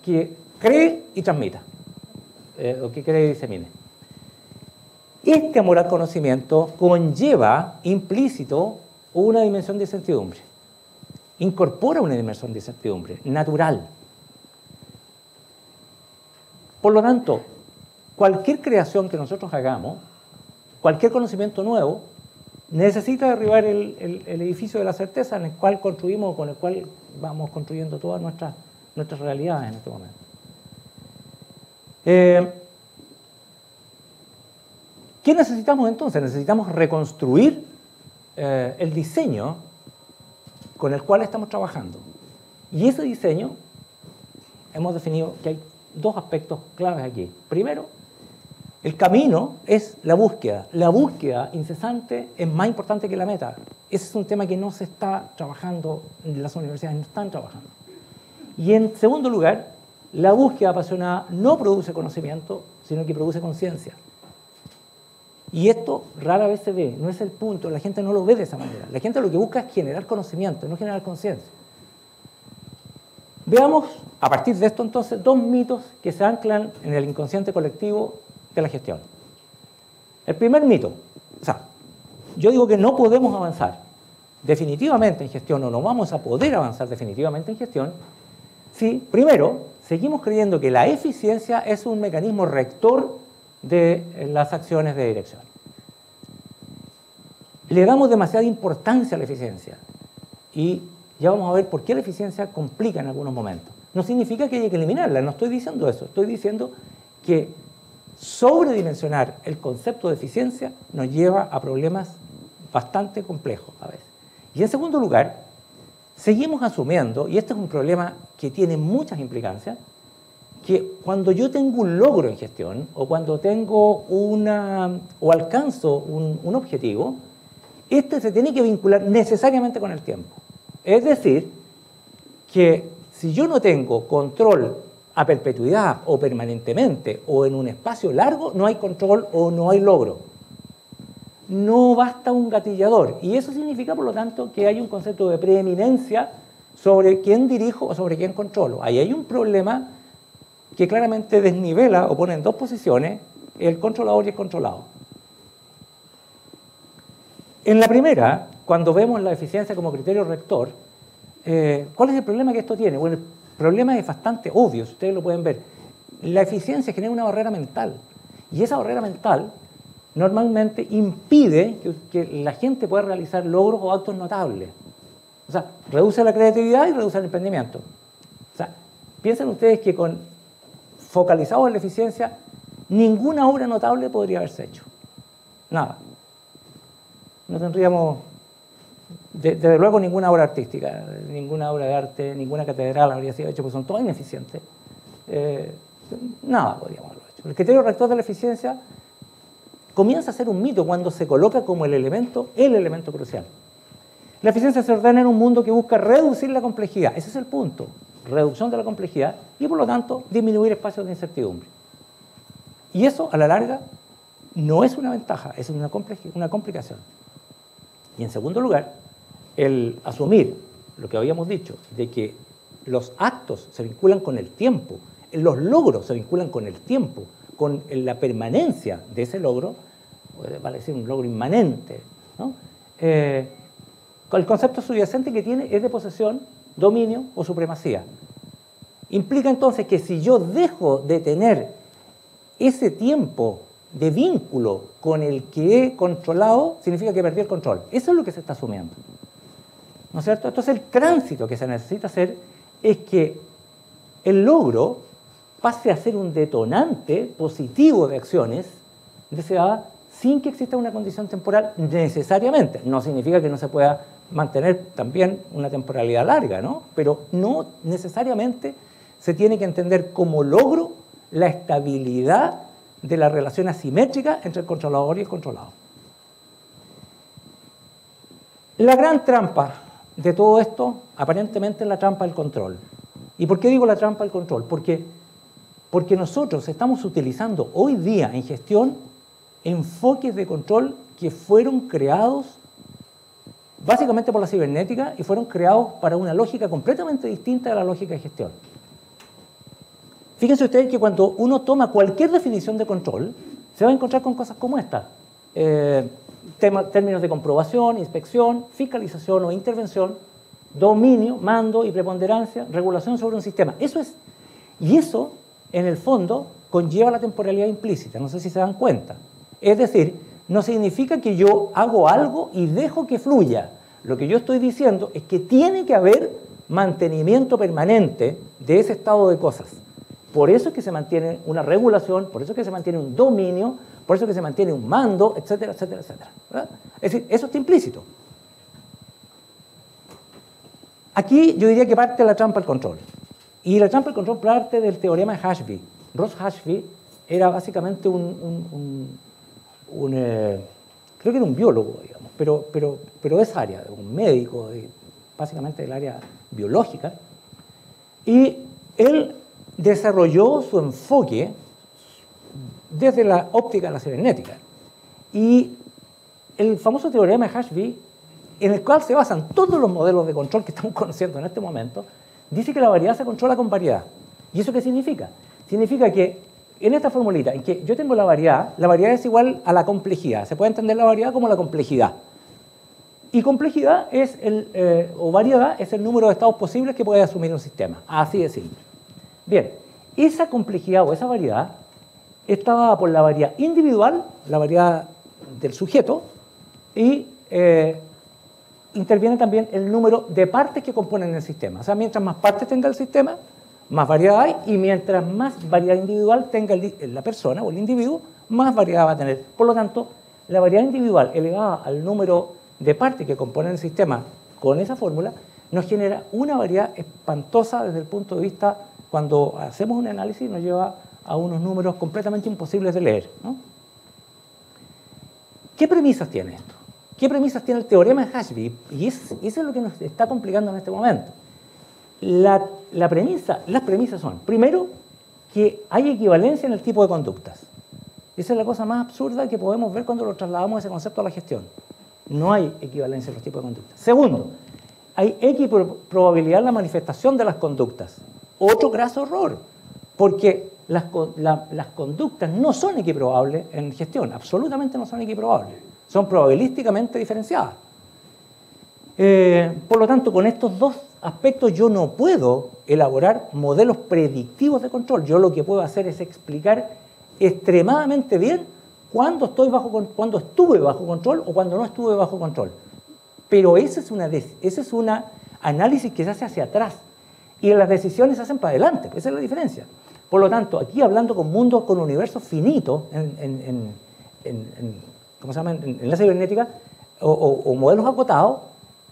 que cree y transmita, o que cree y disemine. Este amor al conocimiento conlleva implícito una dimensión de incertidumbre. Incorpora una dimensión de incertidumbre natural. Por lo tanto, cualquier creación que nosotros hagamos, cualquier conocimiento nuevo, necesita derribar el edificio de la certeza en el cual construimos, con el cual vamos construyendo todas nuestras realidades en este momento. ¿Qué necesitamos entonces? Necesitamos reconstruir el diseño con el cual estamos trabajando. Y ese diseño, hemos definido que hay dos aspectos claves aquí. Primero, el camino es la búsqueda. La búsqueda incesante es más importante que la meta. Ese es un tema que no se está trabajando, las universidades no están trabajando. Y en segundo lugar, la búsqueda apasionada no produce conocimiento, sino que produce conciencia. Y esto rara vez se ve, no es el punto, la gente no lo ve de esa manera. La gente lo que busca es generar conocimiento, no generar conciencia. Veamos, a partir de esto entonces, dos mitos que se anclan en el inconsciente colectivo de la gestión. El primer mito, o sea, yo digo que no podemos avanzar definitivamente en gestión, o no vamos a poder avanzar definitivamente en gestión, si, primero, seguimos creyendo que la eficiencia es un mecanismo rector de las acciones de dirección. Le damos demasiada importancia a la eficiencia y ya vamos a ver por qué la eficiencia complica en algunos momentos. No significa que haya que eliminarla, no estoy diciendo eso, estoy diciendo que sobredimensionar el concepto de eficiencia nos lleva a problemas bastante complejos a veces. Y en segundo lugar, seguimos asumiendo, y este es un problema que tiene muchas implicancias, que cuando yo tengo un logro en gestión o cuando tengo o alcanzo un objetivo, este se tiene que vincular necesariamente con el tiempo. Es decir, que si yo no tengo control a perpetuidad o permanentemente o en un espacio largo, no hay control o no hay logro. No basta un gatillador. Y eso significa, por lo tanto, que hay un concepto de preeminencia sobre quién dirijo o sobre quién controlo. Ahí hay un problema que claramente desnivela o pone en dos posiciones el controlador y el controlado. En la primera, cuando vemos la eficiencia como criterio rector, ¿cuál es el problema que esto tiene? Bueno, el problema es bastante obvio, ustedes lo pueden ver. La eficiencia genera una barrera mental, y esa barrera mental normalmente impide que la gente pueda realizar logros o actos notables. O sea, reduce la creatividad y reduce el emprendimiento. O sea, piensen ustedes que focalizados en la eficiencia, ninguna obra notable podría haberse hecho. Nada. No tendríamos, desde luego, ninguna obra artística, ninguna obra de arte, ninguna catedral habría sido hecha, porque son todas ineficientes. Nada podríamos haberlo hecho. El criterio rector de la eficiencia comienza a ser un mito cuando se coloca como el elemento crucial. La eficiencia se ordena en un mundo que busca reducir la complejidad. Ese es el punto. Reducción de la complejidad y, por lo tanto, disminuir espacios de incertidumbre. Y eso, a la larga, no es una ventaja, es una complicación. Y en segundo lugar, el asumir lo que habíamos dicho, de que los actos se vinculan con el tiempo, los logros se vinculan con el tiempo, con la permanencia de ese logro, vale decir un logro inmanente, ¿no? El concepto subyacente que tiene es de posesión, dominio o supremacía. Implica entonces que si yo dejo de tener ese tiempo de vínculo con el que he controlado, significa que perdí el control. Eso es lo que se está asumiendo, ¿no es cierto? Entonces el tránsito que se necesita hacer es que el logro pase a ser un detonante positivo de acciones deseadas sin que exista una condición temporal necesariamente. No significa que no se pueda mantener también una temporalidad larga, ¿no? Pero no necesariamente se tiene que entender como logro la estabilidad de la relación asimétrica entre el controlador y el controlado. La gran trampa de todo esto, aparentemente, es la trampa del control. ¿Y por qué digo la trampa del control? Porque nosotros estamos utilizando hoy día en gestión enfoques de control que fueron creados básicamente por la cibernética y fueron creados para una lógica completamente distinta de la lógica de gestión. Fíjense ustedes que cuando uno toma cualquier definición de control, se va a encontrar con cosas como esta. Términos de comprobación, inspección, fiscalización o intervención, dominio, mando y preponderancia, regulación sobre un sistema. Eso es. Y eso, en el fondo, conlleva la temporalidad implícita. No sé si se dan cuenta. Es decir, no significa que yo hago algo y dejo que fluya. Lo que yo estoy diciendo es que tiene que haber mantenimiento permanente de ese estado de cosas. Por eso es que se mantiene una regulación, por eso es que se mantiene un dominio, por eso es que se mantiene un mando, etcétera, etcétera, etcétera. ¿Verdad? Es decir, eso está implícito. Aquí yo diría que parte la trampa del control. Y la trampa del control parte del teorema de Hashby. Ross Hashby era básicamente creo que era un biólogo, digamos, pero de esa área, un médico, básicamente del área biológica. Y él desarrolló su enfoque desde la óptica de la cibernética. Y el famoso teorema de Hashby, en el cual se basan todos los modelos de control que estamos conociendo en este momento, dice que la variedad se controla con variedad. ¿Y eso qué significa? Significa que en esta formulita, en que yo tengo la variedad es igual a la complejidad. Se puede entender la variedad como la complejidad. Y complejidad es o variedad es el número de estados posibles que puede asumir un sistema. Así de simple. Bien, esa complejidad o esa variedad está dada por la variedad individual, la variedad del sujeto, y interviene también el número de partes que componen el sistema. O sea, mientras más partes tenga el sistema, más variedad hay, y mientras más variedad individual tenga la persona o el individuo, más variedad va a tener. Por lo tanto, la variedad individual elevada al número de partes que componen el sistema con esa fórmula nos genera una variedad espantosa desde el punto de vista, cuando hacemos un análisis, nos lleva a unos números completamente imposibles de leer, ¿no? ¿Qué premisas tiene esto? ¿Qué premisas tiene el teorema de Hashby? Y eso es lo que nos está complicando en este momento. Las premisas son, primero, que hay equivalencia en el tipo de conductas. Esa es la cosa más absurda que podemos ver cuando lo trasladamos ese concepto a la gestión. No hay equivalencia en los tipos de conductas. Segundo, hay equiprobabilidad en la manifestación de las conductas. Otro graso error, porque las conductas no son equiprobables en gestión, absolutamente no son equiprobables, son probabilísticamente diferenciadas. Por lo tanto, con estos dos aspectos yo no puedo elaborar modelos predictivos de control. Yo lo que puedo hacer es explicar extremadamente bien cuándo estuve bajo control o cuándo no estuve bajo control. Pero ese es un análisis que se hace hacia atrás y las decisiones se hacen para adelante. Esa es la diferencia. Por lo tanto, aquí hablando con mundos, con universos finitos ¿cómo se llama? En la cibernética o modelos acotados,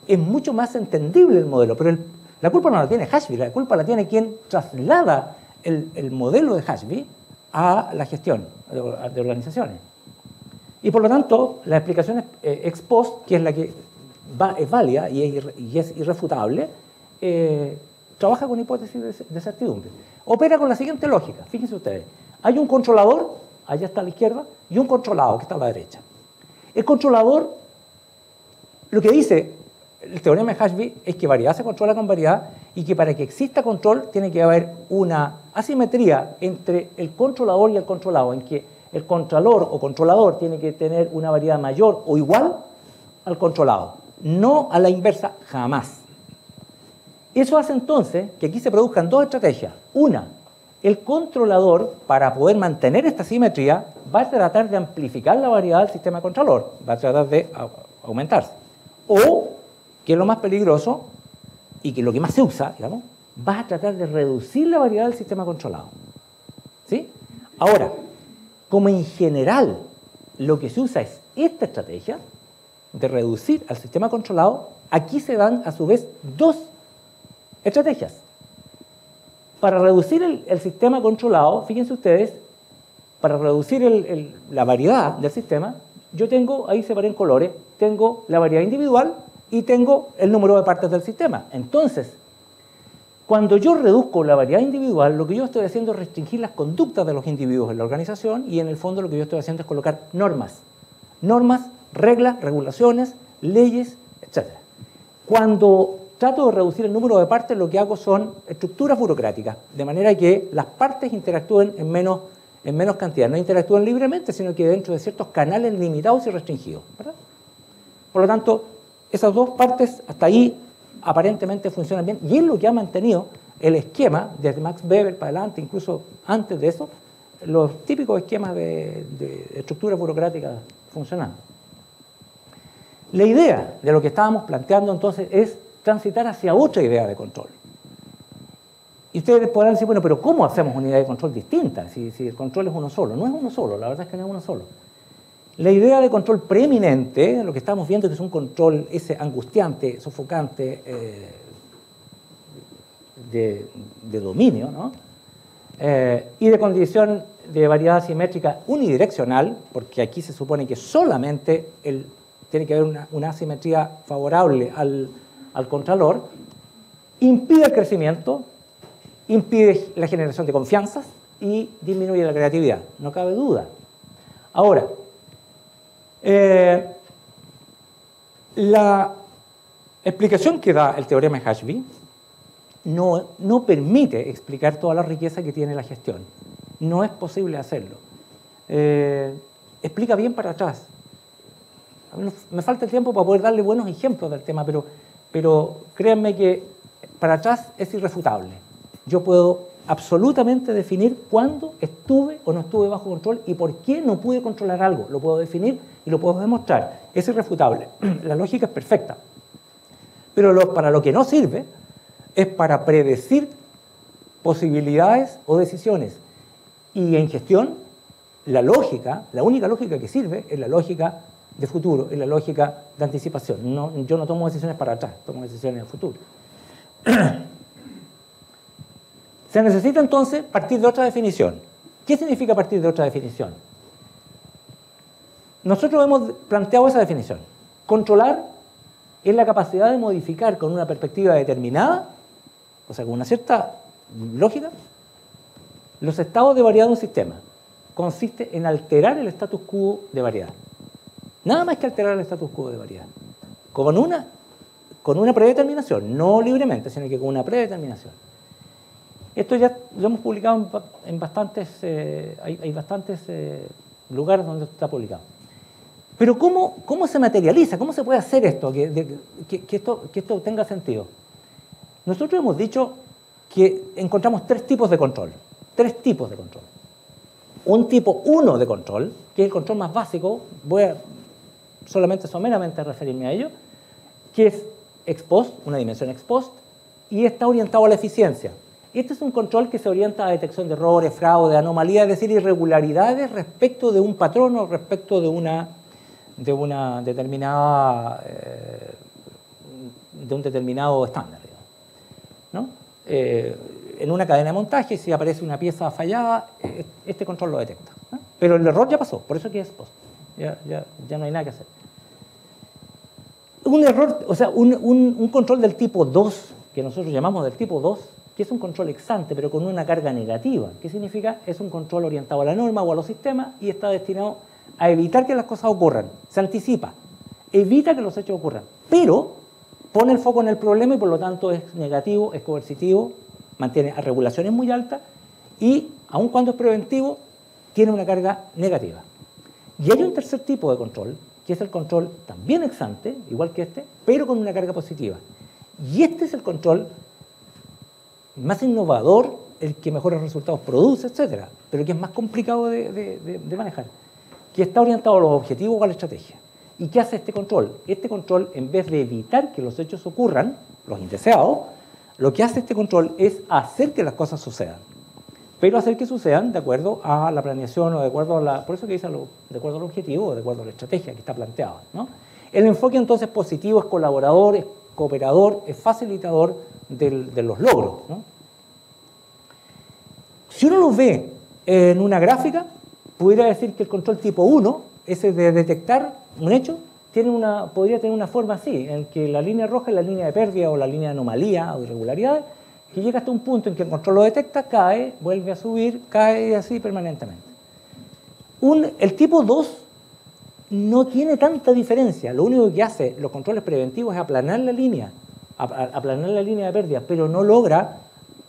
es mucho más entendible el modelo, pero la culpa no la tiene Hashby, la culpa la tiene quien traslada el modelo de Hashby a la gestión de organizaciones. Y por lo tanto, la explicación ex post, que es la que es válida y es irrefutable, trabaja con hipótesis de certidumbre. Opera con la siguiente lógica, fíjense ustedes, hay un controlador, allá está a la izquierda, y un controlado, que está a la derecha. El controlador, lo que dice el teorema de Hashby es que variedad se controla con variedad y que para que exista control tiene que haber una asimetría entre el controlador y el controlado, en que el controlador o controlador tiene que tener una variedad mayor o igual al controlado, no a la inversa jamás. Eso hace entonces que aquí se produzcan dos estrategias. Una, el controlador, para poder mantener esta simetría, va a tratar de amplificar la variedad del sistema controlador, va a tratar de aumentarse. O, que es lo más peligroso y que es lo que más se usa, digamos, va a tratar de reducir la variedad del sistema controlado. ¿Sí? Ahora, como en general lo que se usa es esta estrategia de reducir al sistema controlado, aquí se dan a su vez dos estrategias. Para reducir el sistema controlado, fíjense ustedes, para reducir la variedad del sistema, yo tengo, ahí separé en colores, tengo la variedad individual y tengo el número de partes del sistema. Entonces, cuando yo reduzco la variedad individual, lo que yo estoy haciendo es restringir las conductas de los individuos en la organización y en el fondo lo que yo estoy haciendo es colocar normas. Normas, reglas, regulaciones, leyes, etc. Cuando trato de reducir el número de partes, lo que hago son estructuras burocráticas, de manera que las partes interactúen en menos cantidad. No interactúen libremente, sino que dentro de ciertos canales limitados y restringidos, ¿verdad? Por lo tanto, esas dos partes hasta ahí aparentemente funcionan bien y es lo que ha mantenido el esquema desde Max Weber para adelante, incluso antes de eso, los típicos esquemas de estructuras burocráticas funcionando. La idea de lo que estábamos planteando entonces es transitar hacia otra idea de control. Y ustedes podrán decir, bueno, pero ¿cómo hacemos una idea de control distinta si el control es uno solo? No es uno solo, la verdad es que no es uno solo. La idea de control preeminente, lo que estamos viendo que es un control ese angustiante, sofocante, de dominio, ¿no? Y de condición de variedad asimétrica unidireccional, porque aquí se supone que solamente tiene que haber una asimetría favorable al contralor, impide el crecimiento, impide la generación de confianzas y disminuye la creatividad, no cabe duda. Ahora, la explicación que da el teorema de Hashby no permite explicar toda la riqueza que tiene la gestión. No es posible hacerlo. Explica bien para atrás. Me falta el tiempo para poder darle buenos ejemplos del tema, pero créanme que para atrás es irrefutable. Yo puedo absolutamente definir cuándo estuve o no estuve bajo control y por qué no pude controlar algo. Lo puedo definir y lo puedo demostrar. Es irrefutable. La lógica es perfecta. Pero para lo que no sirve es para predecir posibilidades o decisiones. Y en gestión, la única lógica que sirve es la lógica de futuro, es la lógica de anticipación. Yo no tomo decisiones para atrás, tomo decisiones de futuro. Se necesita entonces partir de otra definición. ¿Qué significa partir de otra definición? Nosotros hemos planteado esa definición. Controlar es la capacidad de modificar con una perspectiva determinada, o sea, con una cierta lógica, los estados de variedad de un sistema. Consiste en alterar el status quo de variedad. Nada más que alterar el status quo de variedad. Con una predeterminación, no libremente, sino que con una predeterminación. Esto ya lo hemos publicado en bastantes, hay bastantes lugares donde está publicado. Pero ¿cómo se materializa? ¿Cómo se puede hacer esto? Que esto tenga sentido. Nosotros hemos dicho que encontramos tres tipos de control. Tres tipos de control. Un tipo 1 de control, que es el control más básico, voy a solamente someramente referirme a ello, que es ex post, una dimensión ex post, y está orientado a la eficiencia. Este es un control que se orienta a detección de errores, fraude, anomalías, es decir, irregularidades respecto de un patrón o respecto de una determinada, de un determinado estándar, ¿no? En una cadena de montaje, si aparece una pieza fallada, este control lo detecta, ¿no? Pero el error ya pasó, por eso que es post. Ya no hay nada que hacer. Un error, o sea, un control del tipo 2, que nosotros llamamos del tipo 2, que es un control ex ante, pero con una carga negativa. ¿Qué significa? Es un control orientado a la norma o a los sistemas y está destinado a evitar que las cosas ocurran. Se anticipa, evita que los hechos ocurran, pero pone el foco en el problema y por lo tanto es negativo, es coercitivo, mantiene a regulaciones muy altas y, aun cuando es preventivo, tiene una carga negativa. Y hay un tercer tipo de control, que es el control también ex ante, igual que este, pero con una carga positiva. Y este es el control más innovador, el que mejores resultados produce, etc., pero que es más complicado de manejar, que está orientado a los objetivos o a la estrategia. ¿Y qué hace este control? Este control, en vez de evitar que los hechos ocurran, los indeseados, lo que hace este control es hacer que las cosas sucedan. Pero hacer que sucedan de acuerdo a la planeación o de acuerdo a la... Por eso que dice de acuerdo al objetivo o de acuerdo a la estrategia que está planteada, ¿no? El enfoque entonces positivo es colaborador, es cooperador, es facilitador de los logros, ¿no? Si uno lo ve en una gráfica, pudiera decir que el control tipo 1, ese de detectar un hecho, podría tener una forma así, en que la línea roja es la línea de pérdida o la línea de anomalía o irregularidades, que llega hasta un punto en que el control lo detecta, cae, vuelve a subir, cae y así permanentemente. El tipo 2 no tiene tanta diferencia, lo único que hace los controles preventivos es aplanar la línea de pérdida, pero no logra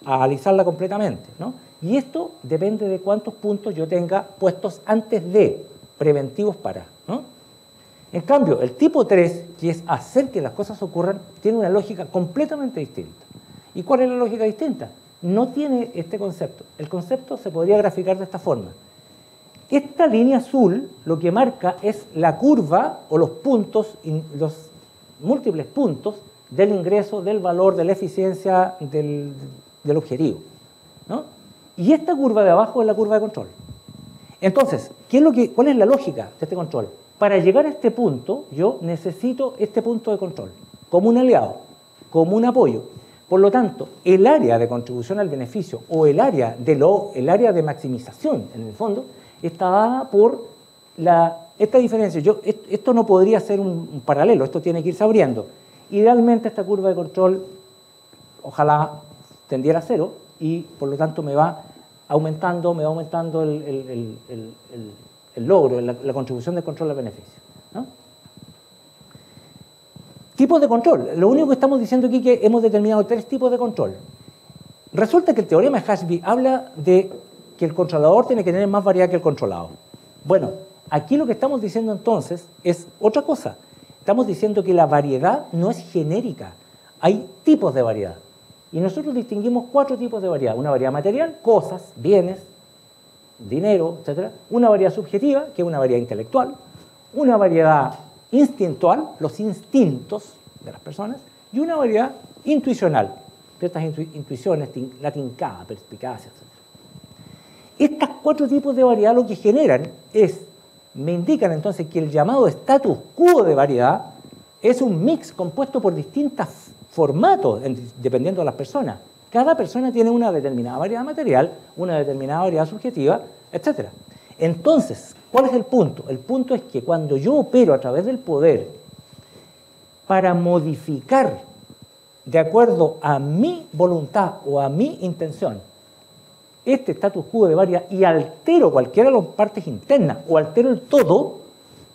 alisarla completamente, ¿no? Y esto depende de cuántos puntos yo tenga puestos antes de preventivos para, ¿no? En cambio, el tipo 3, que es hacer que las cosas ocurran, tiene una lógica completamente distinta. ¿Y cuál es la lógica distinta? No tiene este concepto. El concepto se podría graficar de esta forma. Esta línea azul lo que marca es la curva o los puntos, los múltiples puntos del ingreso, del valor, de la eficiencia del objetivo, ¿no? Y esta curva de abajo es la curva de control. Entonces, ¿cuál es la lógica de este control? Para llegar a este punto, yo necesito este punto de control, como un aliado, como un apoyo. Por lo tanto, el área de contribución al beneficio o el área de maximización, en el fondo, está dada por esta diferencia. Esto no podría ser un paralelo, esto tiene que irse abriendo. Idealmente esta curva de control, ojalá tendiera a cero y por lo tanto me va aumentando el logro, la contribución del control al beneficio, ¿no? Tipos de control. Lo único que estamos diciendo aquí es que hemos determinado 3 tipos de control. Resulta que el teorema de Hashby habla de que el controlador tiene que tener más variedad que el controlado. Bueno, aquí lo que estamos diciendo entonces es otra cosa. Estamos diciendo que la variedad no es genérica. Hay tipos de variedad. Y nosotros distinguimos 4 tipos de variedad. Una variedad material, cosas, bienes, dinero, etc. Una variedad subjetiva, que es una variedad intelectual. Una variedad instintual, los instintos de las personas. Y una variedad intuicional, ciertas intuiciones, la tincada, perspicacia, etc. Estas 4 tipos de variedad lo que generan me indican entonces que el llamado status quo de variedad es un mix compuesto por distintos formatos, dependiendo de las personas. Cada persona tiene una determinada variedad material, una determinada variedad subjetiva, etc. Entonces, ¿cuál es el punto? El punto es que cuando yo opero a través del poder para modificar de acuerdo a mi voluntad o a mi intención este status quo de variedad y altero cualquiera de las partes internas o altero el todo,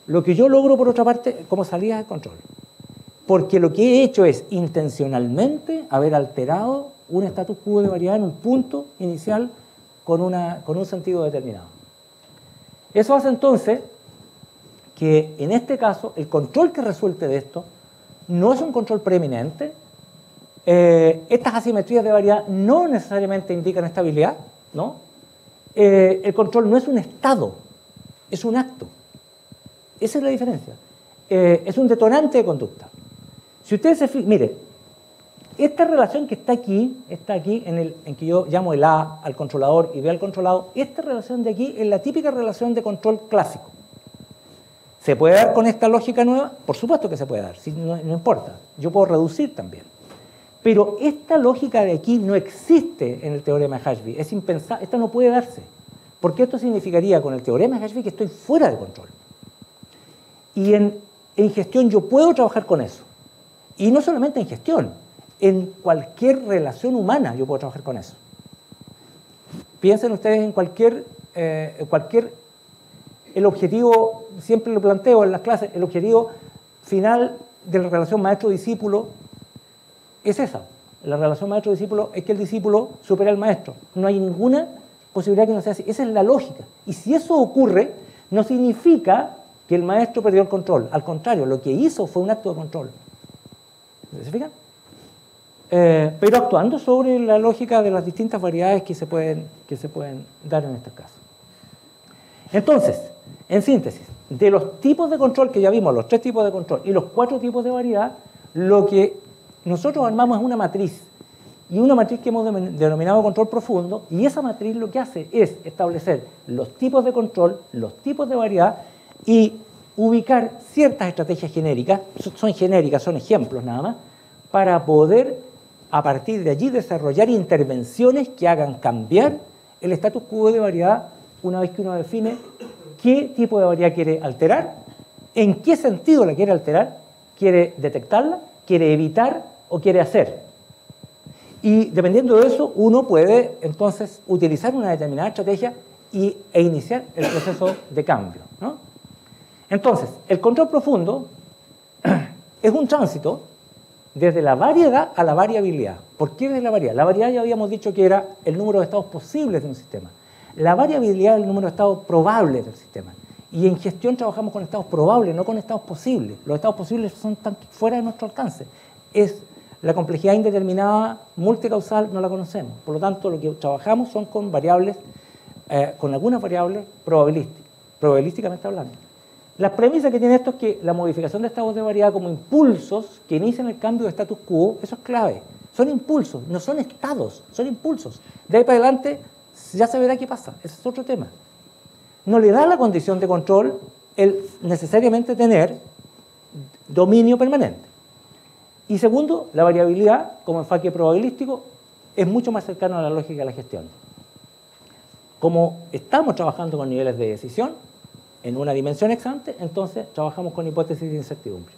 lo que yo logro por otra parte como salida de control. Porque lo que he hecho es intencionalmente haber alterado un status quo de variedad en un punto inicial con un sentido determinado. Eso hace entonces que en este caso el control que resulte de esto no es un control preeminente. Estas asimetrías de variedad no necesariamente indican estabilidad, ¿no? El control no es un estado, es un acto. Esa es la diferencia. Es un detonante de conducta. Si ustedes se fijan, mire, esta relación que está aquí en que yo llamo el A al controlador y B al controlado, esta relación de aquí es la típica relación de control clásico. ¿Se puede dar con esta lógica nueva? Por supuesto que se puede dar, no importa. Yo puedo reducir también. Pero esta lógica de aquí no existe en el teorema de Hashby, es impensable, esta no puede darse. Porque esto significaría con el teorema de Hashby que estoy fuera de control. Y en gestión yo puedo trabajar con eso. Y no solamente en gestión, En cualquier relación humana yo puedo trabajar con eso. Piensen ustedes en cualquier el objetivo, siempre lo planteo en las clases, el objetivo final de la relación maestro-discípulo es esa. La relación maestro-discípulo es que el discípulo supere al maestro. No hay ninguna posibilidad que no sea así. Esa es la lógica. Y si eso ocurre, no significa que el maestro perdió el control. Al contrario, lo que hizo fue un acto de control. ¿Se fijan? Pero actuando sobre la lógica de las distintas variedades que se pueden dar en estos casos. Entonces, en síntesis, de los tipos de control que ya vimos, los 3 tipos de control y los 4 tipos de variedad, lo que nosotros armamos es una matriz, y una matriz que hemos denominado control profundo, y esa matriz lo que hace es establecer los tipos de control, los tipos de variedad, y ubicar ciertas estrategias genéricas, son genéricas, son ejemplos nada más, para poder a partir de allí desarrollar intervenciones que hagan cambiar el status quo de variedad una vez que uno define qué tipo de variedad quiere alterar, en qué sentido la quiere alterar, quiere detectarla, quiere evitar o quiere hacer. Y dependiendo de eso, uno puede entonces utilizar una determinada estrategia e iniciar el proceso de cambio, ¿no? Entonces, el control profundo es un tránsito desde la variedad a la variabilidad. ¿Por qué desde la variedad? La variedad ya habíamos dicho que era el número de estados posibles de un sistema. La variabilidad es el número de estados probables del sistema. Y en gestión trabajamos con estados probables, no con estados posibles. Los estados posibles son tan fuera de nuestro alcance. Es la complejidad indeterminada, multicausal, no la conocemos. Por lo tanto, lo que trabajamos son con variables, con algunas variables probabilísticamente hablando. La premisa que tiene esto es que la modificación de estados de variedad como impulsos que inician el cambio de status quo, eso es clave. Son impulsos, no son estados, son impulsos. De ahí para adelante ya se verá qué pasa, ese es otro tema. No le da la condición de control el necesariamente tener dominio permanente. Y segundo, la variabilidad como enfoque probabilístico es mucho más cercano a la lógica de la gestión. Como estamos trabajando con niveles de decisión en una dimensión ex ante, entonces trabajamos con hipótesis de incertidumbre.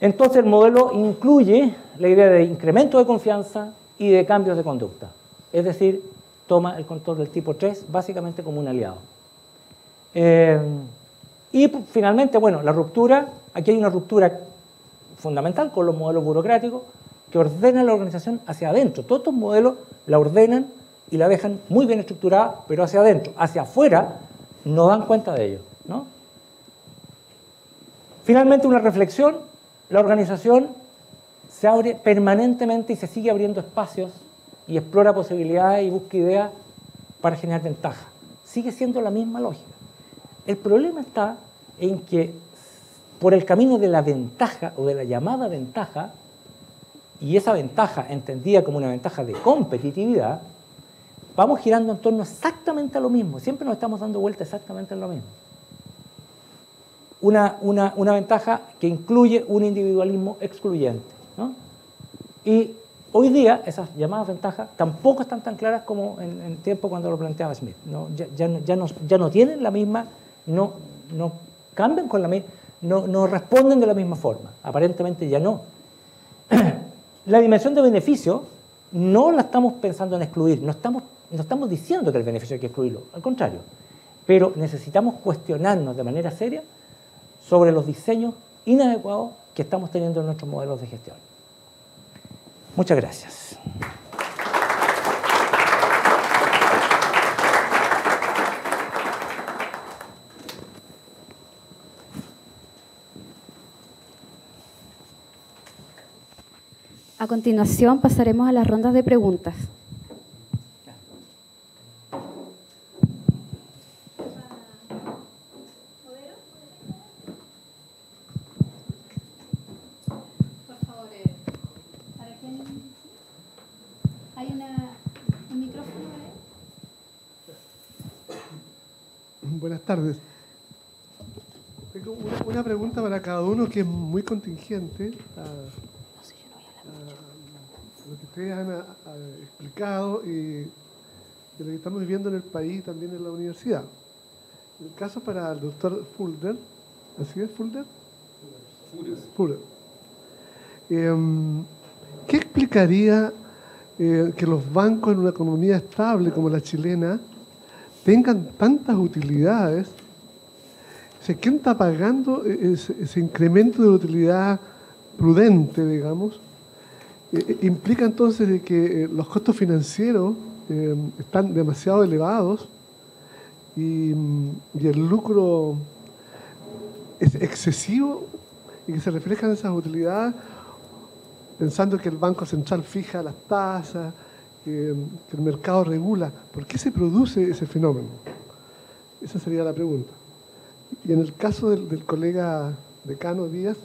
Entonces el modelo incluye la idea de incremento de confianza y de cambios de conducta. Es decir, toma el control del tipo 3 básicamente como un aliado. Y finalmente, bueno, la ruptura, aquí hay una ruptura fundamental con los modelos burocráticos que ordenan la organización hacia adentro. Todos estos modelos la ordenan y la dejan muy bien estructurada, pero hacia adentro. Hacia afuera no dan cuenta de ello, ¿no? Finalmente, una reflexión. La organización se abre permanentemente y se sigue abriendo espacios y explora posibilidades y busca ideas para generar ventaja. Sigue siendo la misma lógica. El problema está en que por el camino de la ventaja o de la llamada ventaja, y esa ventaja entendida como una ventaja de competitividad, vamos girando en torno exactamente a lo mismo. Siempre nos estamos dando vuelta exactamente en lo mismo. Una ventaja que incluye un individualismo excluyente, ¿no? Y hoy día esas llamadas ventajas tampoco están tan claras como en tiempo cuando lo planteaba Smith, ¿no? Ya no tienen la misma, no cambian con la misma, no responden de la misma forma, aparentemente ya no. La dimensión de beneficio no la estamos pensando en excluir, no estamos diciendo que el beneficio hay que excluirlo, al contrario, pero necesitamos cuestionarnos de manera seria sobre los diseños inadecuados que estamos teniendo en nuestros modelos de gestión. Muchas gracias. A continuación pasaremos a las rondas de preguntas. Buenas tardes. Tengo una pregunta para cada uno que es muy contingente a lo que ustedes han explicado y de lo que estamos viviendo en el país y también en la universidad. El caso para el doctor Fulder, ¿así es Fulder? Fulder. ¿qué explicaría que los bancos en una economía estable como la chilena tengan tantas utilidades? O sea, ¿quién está pagando ese incremento de utilidad prudente, digamos? Implica entonces de que los costos financieros están demasiado elevados y el lucro es excesivo y que se reflejan esas utilidades pensando que el Banco Central fija las tasas, que el mercado regula. ¿Por qué se produce ese fenómeno? Esa sería la pregunta. Y en el caso del colega decano Díaz,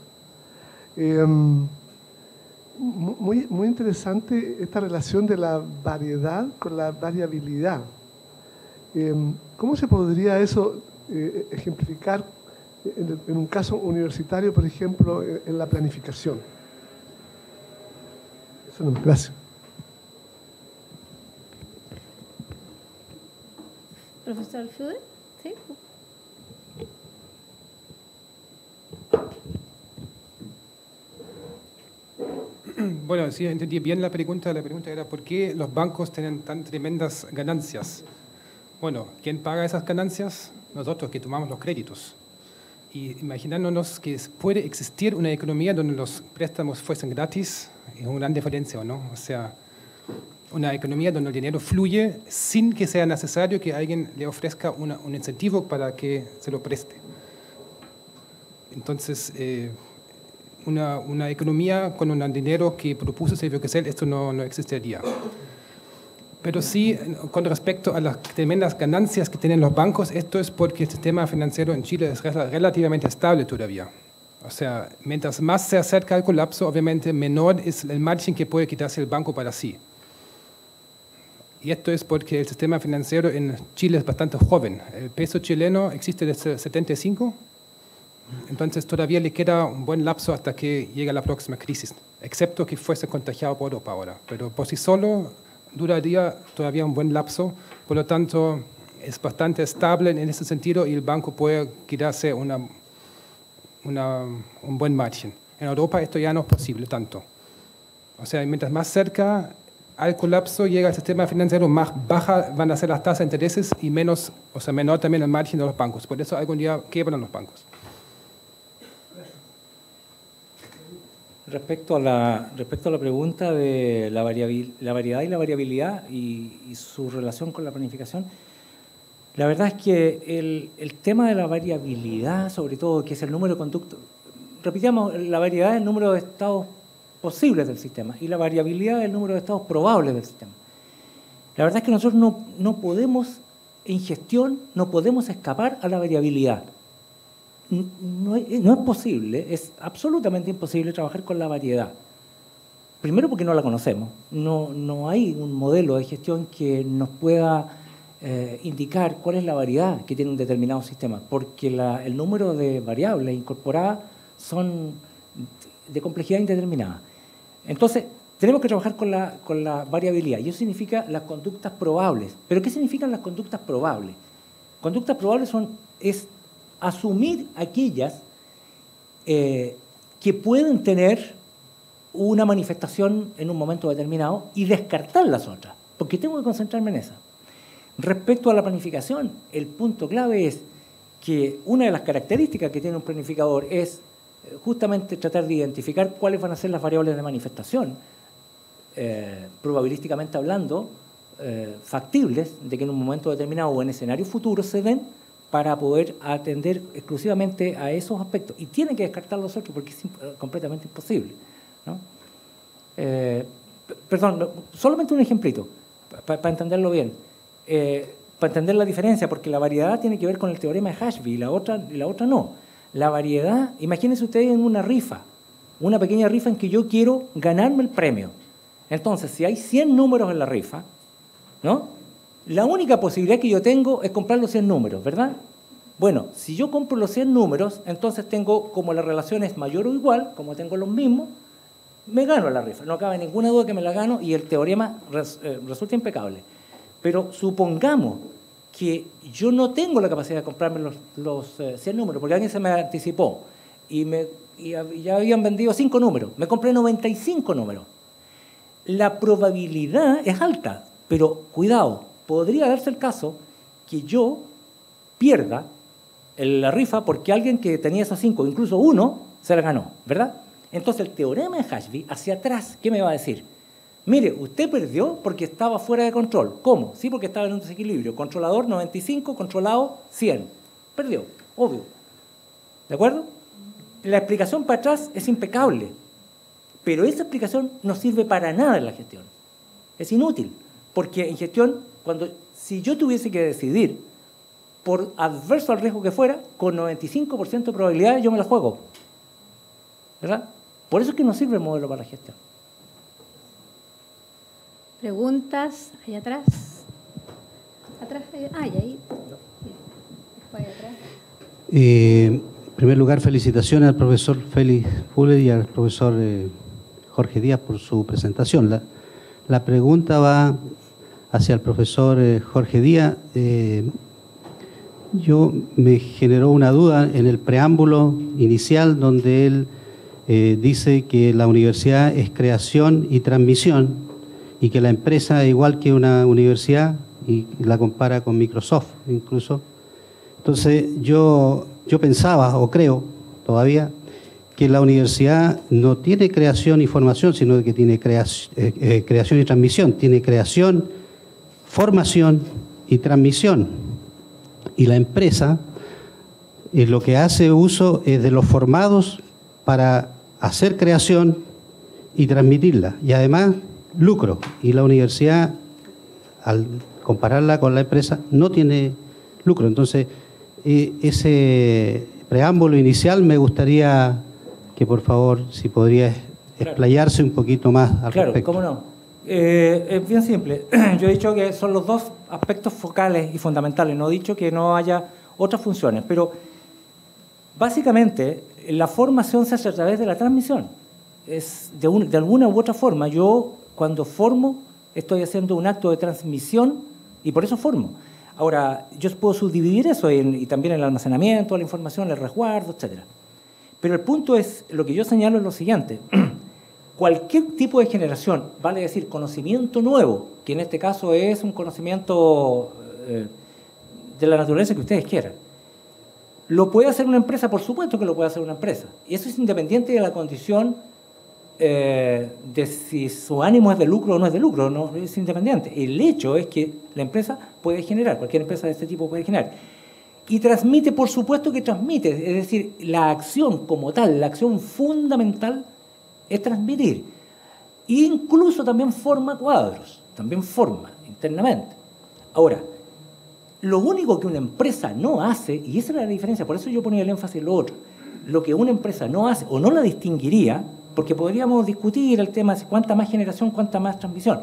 muy interesante esta relación de la variedad con la variabilidad. ¿Cómo se podría eso ejemplificar en un caso universitario, por ejemplo, en la planificación? Eso no, gracias. Profesor Fude, ¿sí? Bueno, sí, entendí bien la pregunta. La pregunta era ¿por qué los bancos tienen tan tremendas ganancias? Bueno, ¿quién paga esas ganancias? Nosotros que tomamos los créditos. Y imaginándonos que puede existir una economía donde los préstamos fuesen gratis, es una gran diferencia, ¿o no? O sea, una economía donde el dinero fluye sin que sea necesario que alguien le ofrezca un incentivo para que se lo preste. Entonces, una economía con un dinero que propuso Silvio Gesell, esto no existiría. Pero sí, con respecto a las tremendas ganancias que tienen los bancos, esto es porque el sistema financiero en Chile es relativamente estable todavía. O sea, mientras más se acerca al colapso, obviamente menor es el margen que puede quitarse el banco para sí. Y esto es porque el sistema financiero en Chile es bastante joven. El peso chileno existe desde el 75, entonces todavía le queda un buen lapso hasta que llegue la próxima crisis, excepto que fuese contagiado por Europa ahora. Pero por sí solo duraría todavía un buen lapso, por lo tanto es bastante estable en ese sentido y el banco puede quitarse un buen margen. En Europa esto ya no es posible tanto. O sea, mientras más cerca al colapso llega el sistema financiero, más baja van a ser las tasas de intereses y menos, o sea, menor también el margen de los bancos. Por eso algún día quiebran los bancos. Respecto a la pregunta de la variedad y la variabilidad y su relación con la planificación, la verdad es que el tema de la variabilidad, sobre todo, que es el número de conductos, repitamos, la variedad es el número de estados posibles del sistema y la variabilidad es el número de estados probables del sistema. La verdad es que nosotros no podemos, en gestión, no podemos escapar a la variabilidad. No es posible, es absolutamente imposible trabajar con la variedad. Primero porque no la conocemos, no hay un modelo de gestión que nos pueda indicar cuál es la variedad que tiene un determinado sistema, porque el número de variables incorporadas son de complejidad indeterminada. Entonces, tenemos que trabajar con la variabilidad, y eso significa las conductas probables. ¿Pero qué significan las conductas probables? Conductas probables es asumir aquellas que pueden tener una manifestación en un momento determinado y descartar las otras, porque tengo que concentrarme en esa. Respecto a la planificación, el punto clave es que una de las características que tiene un planificador es justamente tratar de identificar cuáles van a ser las variables de manifestación, probabilísticamente hablando, factibles de que en un momento determinado o en escenarios futuros se den, para poder atender exclusivamente a esos aspectos. Y tienen que descartar los otros porque es completamente imposible, ¿no? Perdón, solamente un ejemplito, para entenderlo bien. Para entender la diferencia, porque la variedad tiene que ver con el teorema de Ashby y la otra no. La variedad, imagínense ustedes en una rifa, una pequeña rifa en que yo quiero ganarme el premio. Entonces, si hay 100 números en la rifa, ¿no?, la única posibilidad que yo tengo es comprar los 100 números, ¿verdad? Bueno, si yo compro los 100 números, entonces tengo, como la relación es mayor o igual, como tengo los mismos, me gano la rifa. No cabe ninguna duda que me la gano y el teorema resulta impecable. Pero supongamos que yo no tengo la capacidad de comprarme los 100 números, porque alguien se me anticipó y ya habían vendido 5 números. Me compré 95 números. la probabilidad es alta, pero cuidado, podría darse el caso que yo pierda la rifa porque alguien que tenía esas 5, incluso uno, se la ganó, ¿verdad? Entonces el teorema de Hashby, hacia atrás, ¿qué me va a decir? Mire, usted perdió porque estaba fuera de control. ¿Cómo? Sí, porque estaba en un desequilibrio. Controlador 95, controlado 100. Perdió, obvio. ¿De acuerdo? La explicación para atrás es impecable, pero esa explicación no sirve para nada en la gestión. Es inútil, porque en gestión, si yo tuviese que decidir, por adverso al riesgo que fuera, con 95% de probabilidad yo me la juego. ¿Verdad? Por eso es que no sirve el modelo para la gestión. ¿Preguntas? Allá atrás. Atrás, y ahí. Después atrás. En primer lugar, felicitaciones al profesor Félix Fuller y al profesor Jorge Díaz por su presentación. La pregunta va hacia el profesor Jorge Díaz. Me generó una duda en el preámbulo inicial donde él dice que la universidad es creación y transmisión y que la empresa es igual que una universidad y la compara con Microsoft incluso. Entonces yo pensaba, o creo todavía, que la universidad no tiene creación y formación, sino que tiene creación y transmisión. Tiene creación, formación y transmisión. Y la empresa lo que hace uso es de los formados para hacer creación y transmitirla. Y además, lucro. Y la universidad, al compararla con la empresa, no tiene lucro. Entonces, ese preámbulo inicial me gustaría que, por favor, si podría explayarse un poquito más al respecto. Claro, cómo no. Es bien simple. Yo he dicho que son los dos aspectos focales y fundamentales. No he dicho que no haya otras funciones, pero básicamente la formación se hace a través de la transmisión. Es de alguna u otra forma. Yo, cuando formo, estoy haciendo un acto de transmisión y por eso formo. Ahora, yo puedo subdividir eso y también el almacenamiento, la información, el resguardo, etc. Pero el punto es, lo que yo señalo es lo siguiente. Cualquier tipo de generación, vale decir conocimiento nuevo, que en este caso es un conocimiento de la naturaleza que ustedes quieran, ¿lo puede hacer una empresa? Por supuesto que lo puede hacer una empresa. Y eso es independiente de la condición de si su ánimo es de lucro o no es de lucro, no es independiente. El hecho es que la empresa puede generar, cualquier empresa de este tipo puede generar. Y transmite, por supuesto que transmite, es decir, la acción como tal, la acción fundamental es transmitir. E incluso también forma cuadros, también forma internamente. Ahora, lo único que una empresa no hace, y esa es la diferencia, por eso yo ponía el énfasis en lo otro, lo que una empresa no hace o no la distinguiría, porque podríamos discutir el tema de cuánta más generación, cuánta más transmisión,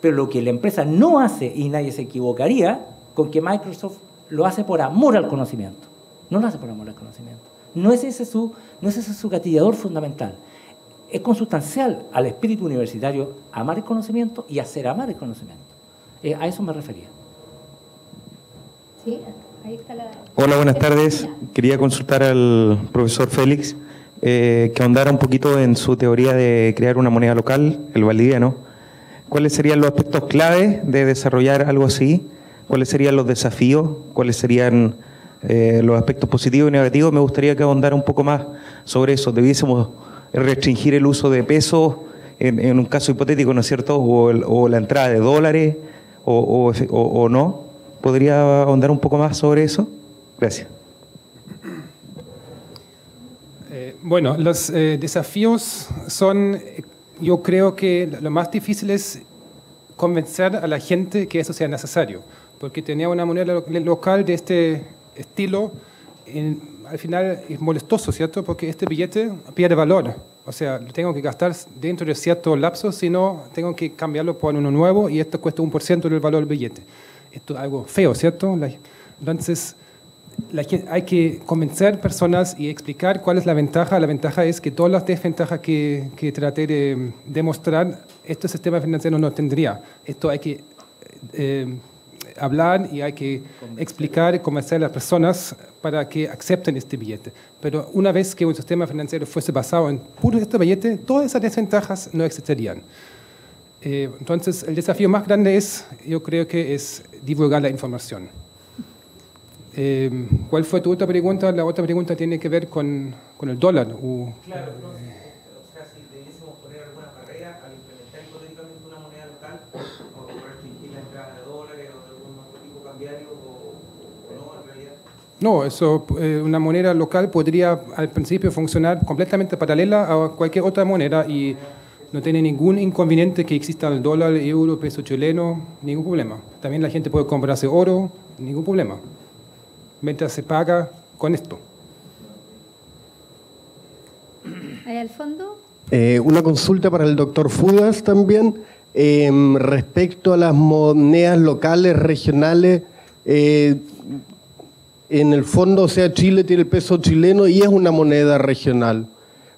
pero lo que la empresa no hace, y nadie se equivocaría, con que Microsoft lo hace por amor al conocimiento. No lo hace por amor al conocimiento. No es ese su gatillador fundamental. Es consustancial al espíritu universitario amar el conocimiento y hacer amar el conocimiento. A eso me refería. Sí, ahí está la... Hola, buenas tardes. Quería consultar al profesor Félix que ahondara un poquito en su teoría de crear una moneda local, el valdiviano. ¿Cuáles serían los aspectos clave de desarrollar algo así? ¿Cuáles serían los desafíos? ¿Cuáles serían los aspectos positivos y negativos? Me gustaría que ahondara un poco más sobre eso. ¿Debiésemos restringir el uso de pesos en un caso hipotético, ¿no es cierto? O la entrada de dólares o no. ¿Podría ahondar un poco más sobre eso? Gracias. Bueno, los desafíos son, yo creo que lo más difícil es convencer a la gente que eso sea necesario, porque tener una moneda local de este estilo, al final es molestoso, ¿cierto? Porque este billete pierde valor, o sea, lo tengo que gastar dentro de cierto lapso, si no, tengo que cambiarlo por uno nuevo y esto cuesta 1% del valor del billete. Esto es algo feo, ¿cierto? Entonces, hay que convencer personas y explicar cuál es la ventaja. La ventaja es que todas las desventajas que traté de demostrar, este sistema financiero no tendría. Esto hay que hablar y hay que explicar y convencer a las personas para que acepten este billete. Pero una vez que un sistema financiero fuese basado en puro este billete, todas esas desventajas no existirían. Entonces, el desafío más grande es, yo creo que es divulgar la información. ¿Cuál fue tu otra pregunta? La otra pregunta tiene que ver con el dólar. Claro, o sea, si debiésemos poner alguna barrera al implementar hipotéticamente una moneda local, o restringir la entrada de dólares o de algún otro tipo cambiario, o no, en realidad. No, eso, una moneda local podría al principio funcionar completamente paralela a cualquier otra moneda y no tiene ningún inconveniente que exista el dólar, euro, peso chileno, ningún problema. También la gente puede comprarse oro, ningún problema. Mientras se paga con esto. ¿Ahí al fondo? Una consulta para el doctor Fudas también, respecto a las monedas locales, regionales. En el fondo, o sea, Chile tiene el peso chileno y es una moneda regional.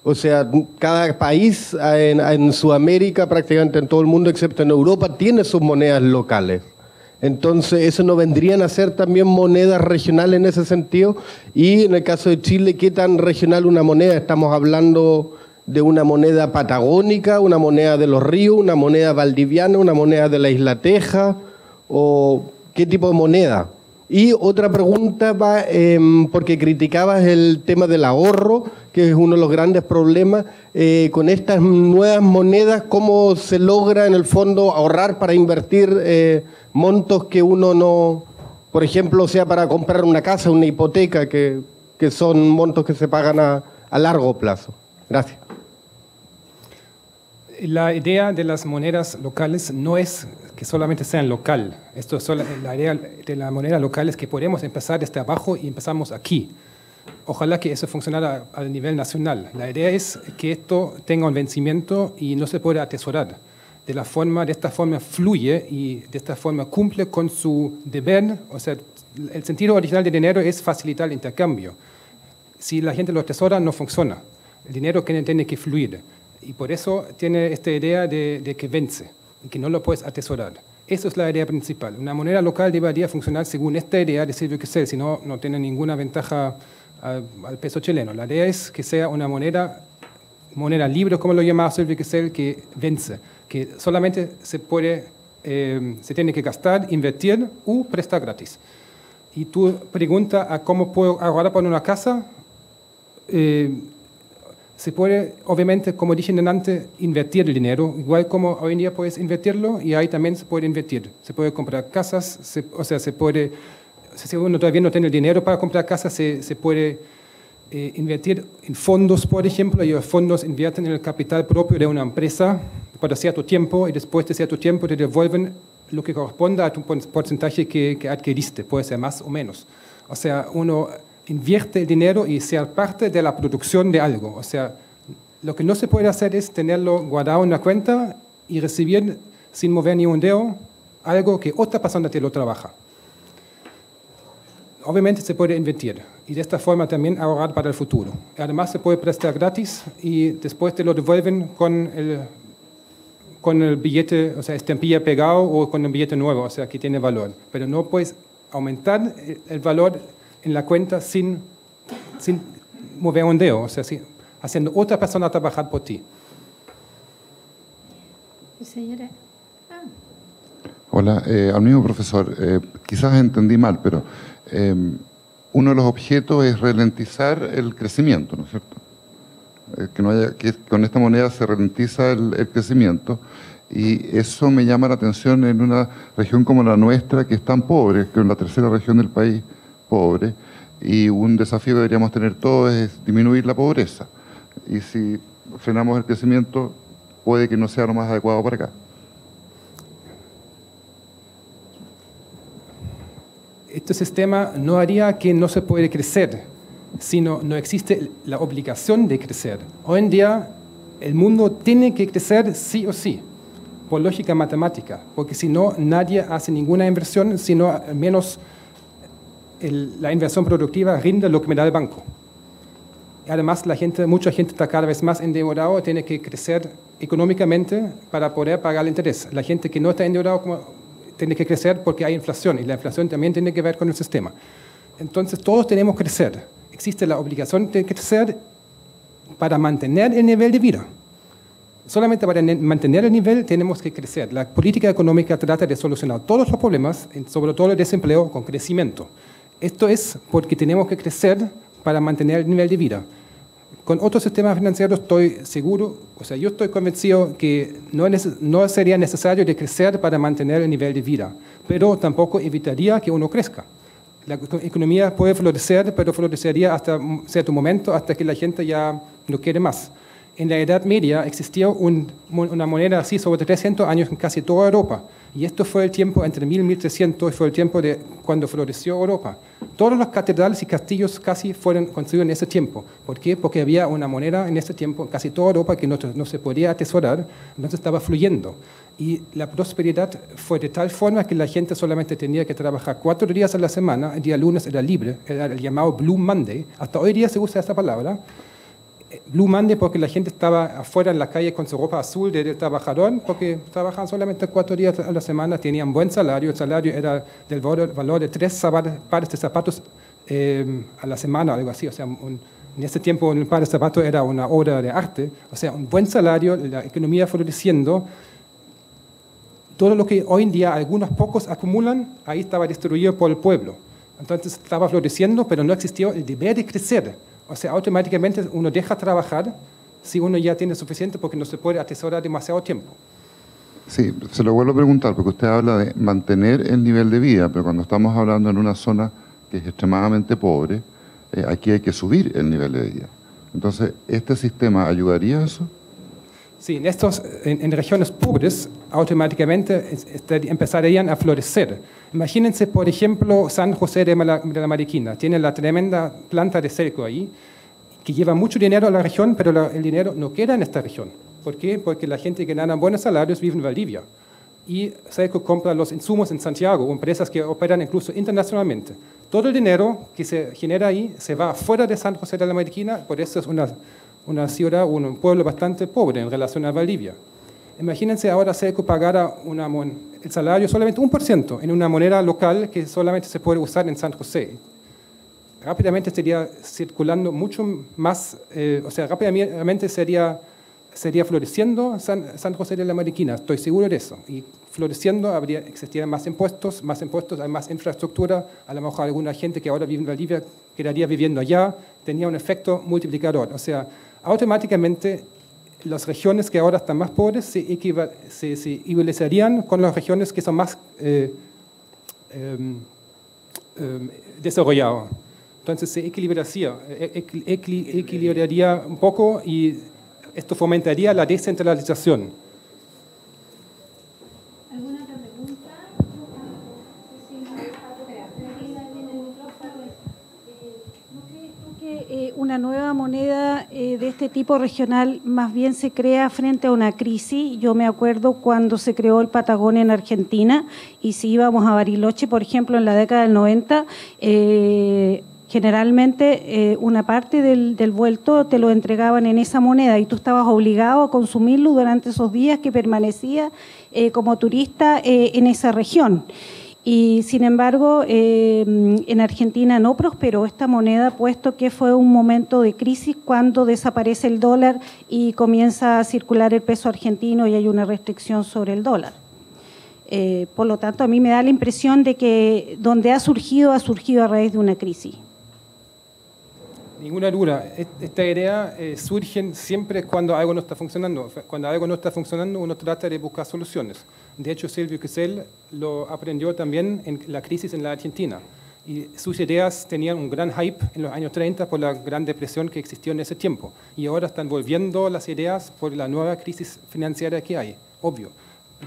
O sea, cada país en Sudamérica, prácticamente en todo el mundo, excepto en Europa, tiene sus monedas locales. Entonces, ¿eso no vendrían a ser también monedas regionales en ese sentido? Y en el caso de Chile, ¿qué tan regional una moneda? ¿Estamos hablando de una moneda patagónica, una moneda de los ríos, una moneda valdiviana, una moneda de la Isla Teja? ¿O qué tipo de moneda? Y otra pregunta va, porque criticabas el tema del ahorro, que es uno de los grandes problemas. Con estas nuevas monedas, ¿cómo se logra en el fondo ahorrar para invertir montos que uno no, por ejemplo, sea para comprar una casa, una hipoteca, que son montos que se pagan a largo plazo? Gracias. La idea de las monedas locales no es que solamente sean local. La idea de la moneda local es que podemos empezar desde abajo y empezamos aquí. Ojalá que eso funcionara a nivel nacional. La idea es que esto tenga un vencimiento y no se pueda atesorar. De esta forma fluye y de esta forma cumple con su deber. O sea, el sentido original del dinero es facilitar el intercambio. Si la gente lo atesora, no funciona. El dinero tiene que fluir. Y por eso tiene esta idea de que vence y que no lo puedes atesorar. Esa es la idea principal. Una moneda local debería funcionar según esta idea de Silvio Gesell, si no, no tiene ninguna ventaja al peso chileno. La idea es que sea una moneda libre, como lo llamaba Silvio Gesell, que vence, que solamente se tiene que gastar, invertir o prestar gratis. Y tu pregunta a cómo puedo ahorrar para una casa, se puede, obviamente, como dije antes, invertir el dinero, igual como hoy en día puedes invertirlo, y ahí también se puede invertir. Se puede comprar casas, si uno todavía no tiene el dinero para comprar casas, se puede invertir en fondos, por ejemplo, y los fondos invierten en el capital propio de una empresa por cierto tiempo, y después de cierto tiempo te devuelven lo que corresponda a tu porcentaje que adquiriste, puede ser más o menos. O sea, uno invierte el dinero y ser parte de la producción de algo. O sea, lo que no se puede hacer es tenerlo guardado en una cuenta y recibir sin mover ni un dedo algo que otra persona te lo trabaja. Obviamente se puede invertir y de esta forma también ahorrar para el futuro. Además se puede prestar gratis y después te lo devuelven con el billete, o sea, estampilla pegado o con el billete nuevo, o sea, que tiene valor. Pero no puedes aumentar el valor en la cuenta sin mover un dedo, o sea, haciendo otra persona trabajar por ti. Señora. Hola, al mismo profesor, quizás entendí mal, pero uno de los objetos es ralentizar el crecimiento, ¿no es cierto? Que con esta moneda se ralentiza el crecimiento, y eso me llama la atención en una región como la nuestra, que es tan pobre, que es la tercera región del país pobre, y un desafío que deberíamos tener todos es disminuir la pobreza. Y si frenamos el crecimiento, puede que no sea lo más adecuado para acá. Este sistema no haría que no se puede crecer, sino no existe la obligación de crecer. Hoy en día el mundo tiene que crecer sí o sí, por lógica matemática, porque si no nadie hace ninguna inversión, sino al menos la inversión productiva rinde lo que me da el banco. Además mucha gente está cada vez más endeudada, tiene que crecer económicamente para poder pagar el interés. La gente que no está endeudada tiene que crecer porque hay inflación, y la inflación también tiene que ver con el sistema. Entonces todos tenemos que crecer. Existe la obligación de crecer para mantener el nivel de vida. Solamente para mantener el nivel tenemos que crecer. La política económica trata de solucionar todos los problemas, sobre todo el desempleo, con crecimiento. Esto es porque tenemos que crecer para mantener el nivel de vida. Con otros sistemas financieros estoy seguro, o sea, yo estoy convencido que no sería necesario de crecer para mantener el nivel de vida, pero tampoco evitaría que uno crezca. La economía puede florecer, pero florecería hasta un cierto momento, hasta que la gente ya no quiere más. En la Edad Media existía una moneda así sobre 300 años en casi toda Europa. Y esto fue el tiempo entre 1000 y 1300, fue el tiempo de cuando floreció Europa. Todas las catedrales y castillos casi fueron construidos en ese tiempo. ¿Por qué? Porque había una moneda en ese tiempo en casi toda Europa que no se podía atesorar, entonces estaba fluyendo. Y la prosperidad fue de tal forma que la gente solamente tenía que trabajar 4 días a la semana, el día lunes era libre, era el llamado Blue Monday. Hasta hoy día se usa esta palabra. Blue Monday porque la gente estaba afuera en la calle con su ropa azul de trabajador, porque trabajaban solamente 4 días a la semana, tenían buen salario, el salario era del valor de 3 pares de zapatos a la semana, algo así, o sea, en ese tiempo un par de zapatos era una obra de arte, o sea, un buen salario, la economía floreciendo. Todo lo que hoy en día algunos pocos acumulan, ahí estaba distribuido por el pueblo. Entonces estaba floreciendo, pero no existía el deber de crecer. O sea, automáticamente uno deja trabajar si uno ya tiene suficiente porque no se puede atesorar demasiado tiempo. Sí, se lo vuelvo a preguntar porque usted habla de mantener el nivel de vida, pero cuando estamos hablando en una zona que es extremadamente pobre, aquí hay que subir el nivel de vida. Entonces, ¿este sistema ayudaría a eso? Sí, en regiones pobres automáticamente empezarían a florecer. Imagínense, por ejemplo, San José de la Mariquina. Tiene la tremenda planta de Celco ahí, que lleva mucho dinero a la región, pero el dinero no queda en esta región. ¿Por qué? Porque la gente que gana buenos salarios vive en Valdivia. Y Celco compra los insumos en Santiago, empresas que operan incluso internacionalmente. Todo el dinero que se genera ahí se va fuera de San José de la Mariquina, por eso es una ciudad, un pueblo bastante pobre en relación a Valdivia. Imagínense ahora Celco pagara el salario solamente 1% en una moneda local que solamente se puede usar en San José. Rápidamente estaría circulando mucho más, o sea, rápidamente sería floreciendo San José de la Mariquina, estoy seguro de eso. Y floreciendo existirían más impuestos, hay más infraestructura, a lo mejor alguna gente que ahora vive en Valdivia quedaría viviendo allá, tenía un efecto multiplicador. O sea, automáticamente las regiones que ahora están más pobres se igualarían con las regiones que son más desarrolladas. Entonces se equilibraría un poco y esto fomentaría la descentralización. ¿Alguna otra pregunta? ¿No crees tú que una nueva moneda de este tipo regional más bien se crea frente a una crisis? Yo me acuerdo cuando se creó el Patagonia en Argentina y si íbamos a Bariloche, por ejemplo, en la década del 90, generalmente una parte del vuelto te lo entregaban en esa moneda y tú estabas obligado a consumirlo durante esos días que permanecías como turista en esa región. Y sin embargo, en Argentina no prosperó esta moneda, puesto que fue un momento de crisis cuando desaparece el dólar y comienza a circular el peso argentino y hay una restricción sobre el dólar. Por lo tanto, a mí me da la impresión de que donde ha surgido a raíz de una crisis. Ninguna duda. Esta idea surge siempre cuando algo no está funcionando. Cuando algo no está funcionando, uno trata de buscar soluciones. De hecho, Silvio Gesell lo aprendió también en la crisis en la Argentina. Y sus ideas tenían un gran hype en los años 30 por la gran depresión que existió en ese tiempo. Y ahora están volviendo las ideas por la nueva crisis financiera que hay, obvio.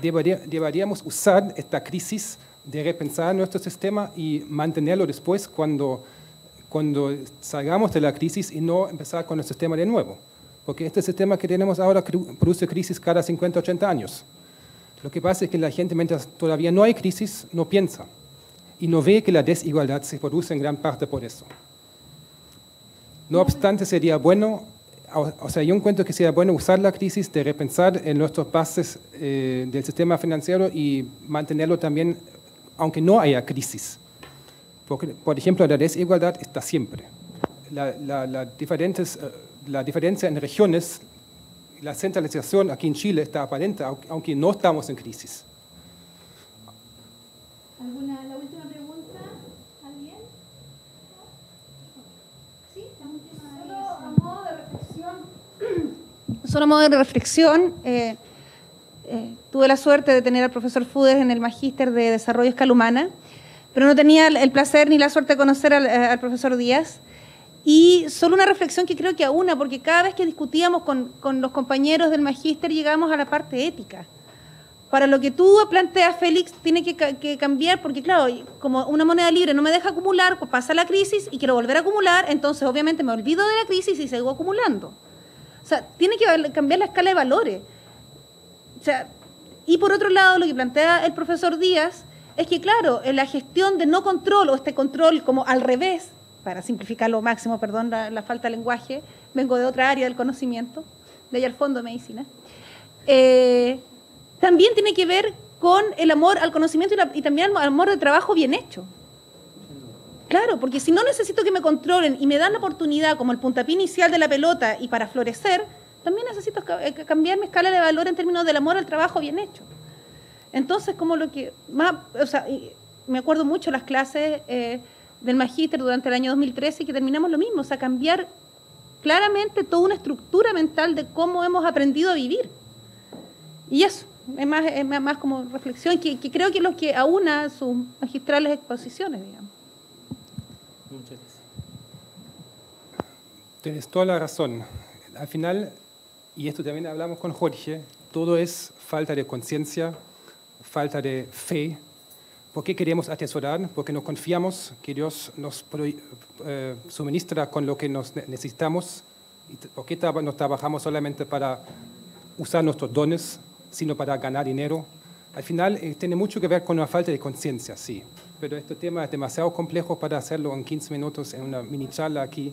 Deberíamos usar esta crisis de repensar nuestro sistema y mantenerlo después cuando salgamos de la crisis y no empezar con el sistema de nuevo. Porque este sistema que tenemos ahora produce crisis cada 50, 80 años. Lo que pasa es que la gente, mientras todavía no hay crisis, no piensa. Y no ve que la desigualdad se produce en gran parte por eso. No obstante, sería bueno, o sea, yo encuentro que sería bueno usar la crisis de repensar en nuestras bases del sistema financiero y mantenerlo también, aunque no haya crisis. Porque, por ejemplo, la desigualdad está siempre. La diferencia en regiones La centralización aquí en Chile está aparente, aunque no estamos en crisis. La última pregunta, ¿alguien? Sí, la última. Solo a modo de reflexión, tuve la suerte de tener al profesor Fudes en el Magíster de Desarrollo a Escala Humana, pero no tenía el placer ni la suerte de conocer al profesor Díaz. Y solo una reflexión que creo que aúna, porque cada vez que discutíamos con los compañeros del Magíster llegamos a la parte ética. Para lo que tú planteas, Félix, tiene que cambiar, porque claro, como una moneda libre no me deja acumular, pues pasa la crisis y quiero volver a acumular, entonces obviamente me olvido de la crisis y sigo acumulando. O sea, tiene que cambiar la escala de valores. O sea, y por otro lado, lo que plantea el profesor Díaz es que, claro, en la gestión de no control o este control como al revés, para simplificar lo máximo, perdón la falta de lenguaje, vengo de otra área del conocimiento, de allá al fondo de medicina, también tiene que ver con el amor al conocimiento y también al amor de trabajo bien hecho. Claro, porque si no necesito que me controlen y me dan la oportunidad como el puntapié inicial de la pelota y para florecer, también necesito cambiar mi escala de valor en términos del amor al trabajo bien hecho. Entonces, como lo que más, o sea, me acuerdo mucho las clases del Magíster durante el año 2013 y que terminamos lo mismo, o sea, cambiar claramente toda una estructura mental de cómo hemos aprendido a vivir. Y eso, es más como reflexión, que creo que es lo que aúna sus magistrales exposiciones, digamos. Muchas gracias. Tienes toda la razón. Al final, y esto también hablamos con Jorge, todo es falta de conciencia, falta de fe. ¿Por qué queremos atesorar? Porque nos confiamos que Dios nos suministra con lo que nos necesitamos. ¿Por qué no trabajamos solamente para usar nuestros dones, sino para ganar dinero? Al final tiene mucho que ver con una falta de conciencia, sí. Pero este tema es demasiado complejo para hacerlo en 15 minutos en una mini charla aquí.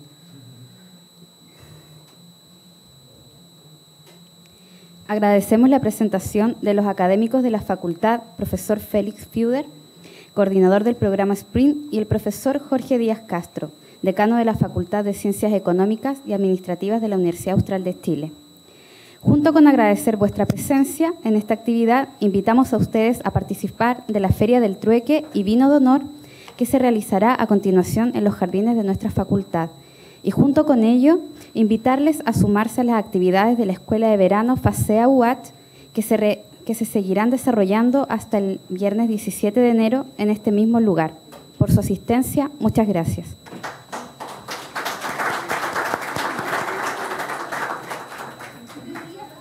Agradecemos la presentación de los académicos de la facultad, profesor Félix Fuder, coordinador del programa Sprint, y el profesor Jorge Díaz Castro, decano de la Facultad de Ciencias Económicas y Administrativas de la Universidad Austral de Chile. Junto con agradecer vuestra presencia en esta actividad, invitamos a ustedes a participar de la Feria del Trueque y Vino de Honor que se realizará a continuación en los jardines de nuestra facultad. Y junto con ello, invitarles a sumarse a las actividades de la Escuela de Verano FASEA UAT que se seguirán desarrollando hasta el viernes 17 de enero en este mismo lugar. Por su asistencia, muchas gracias.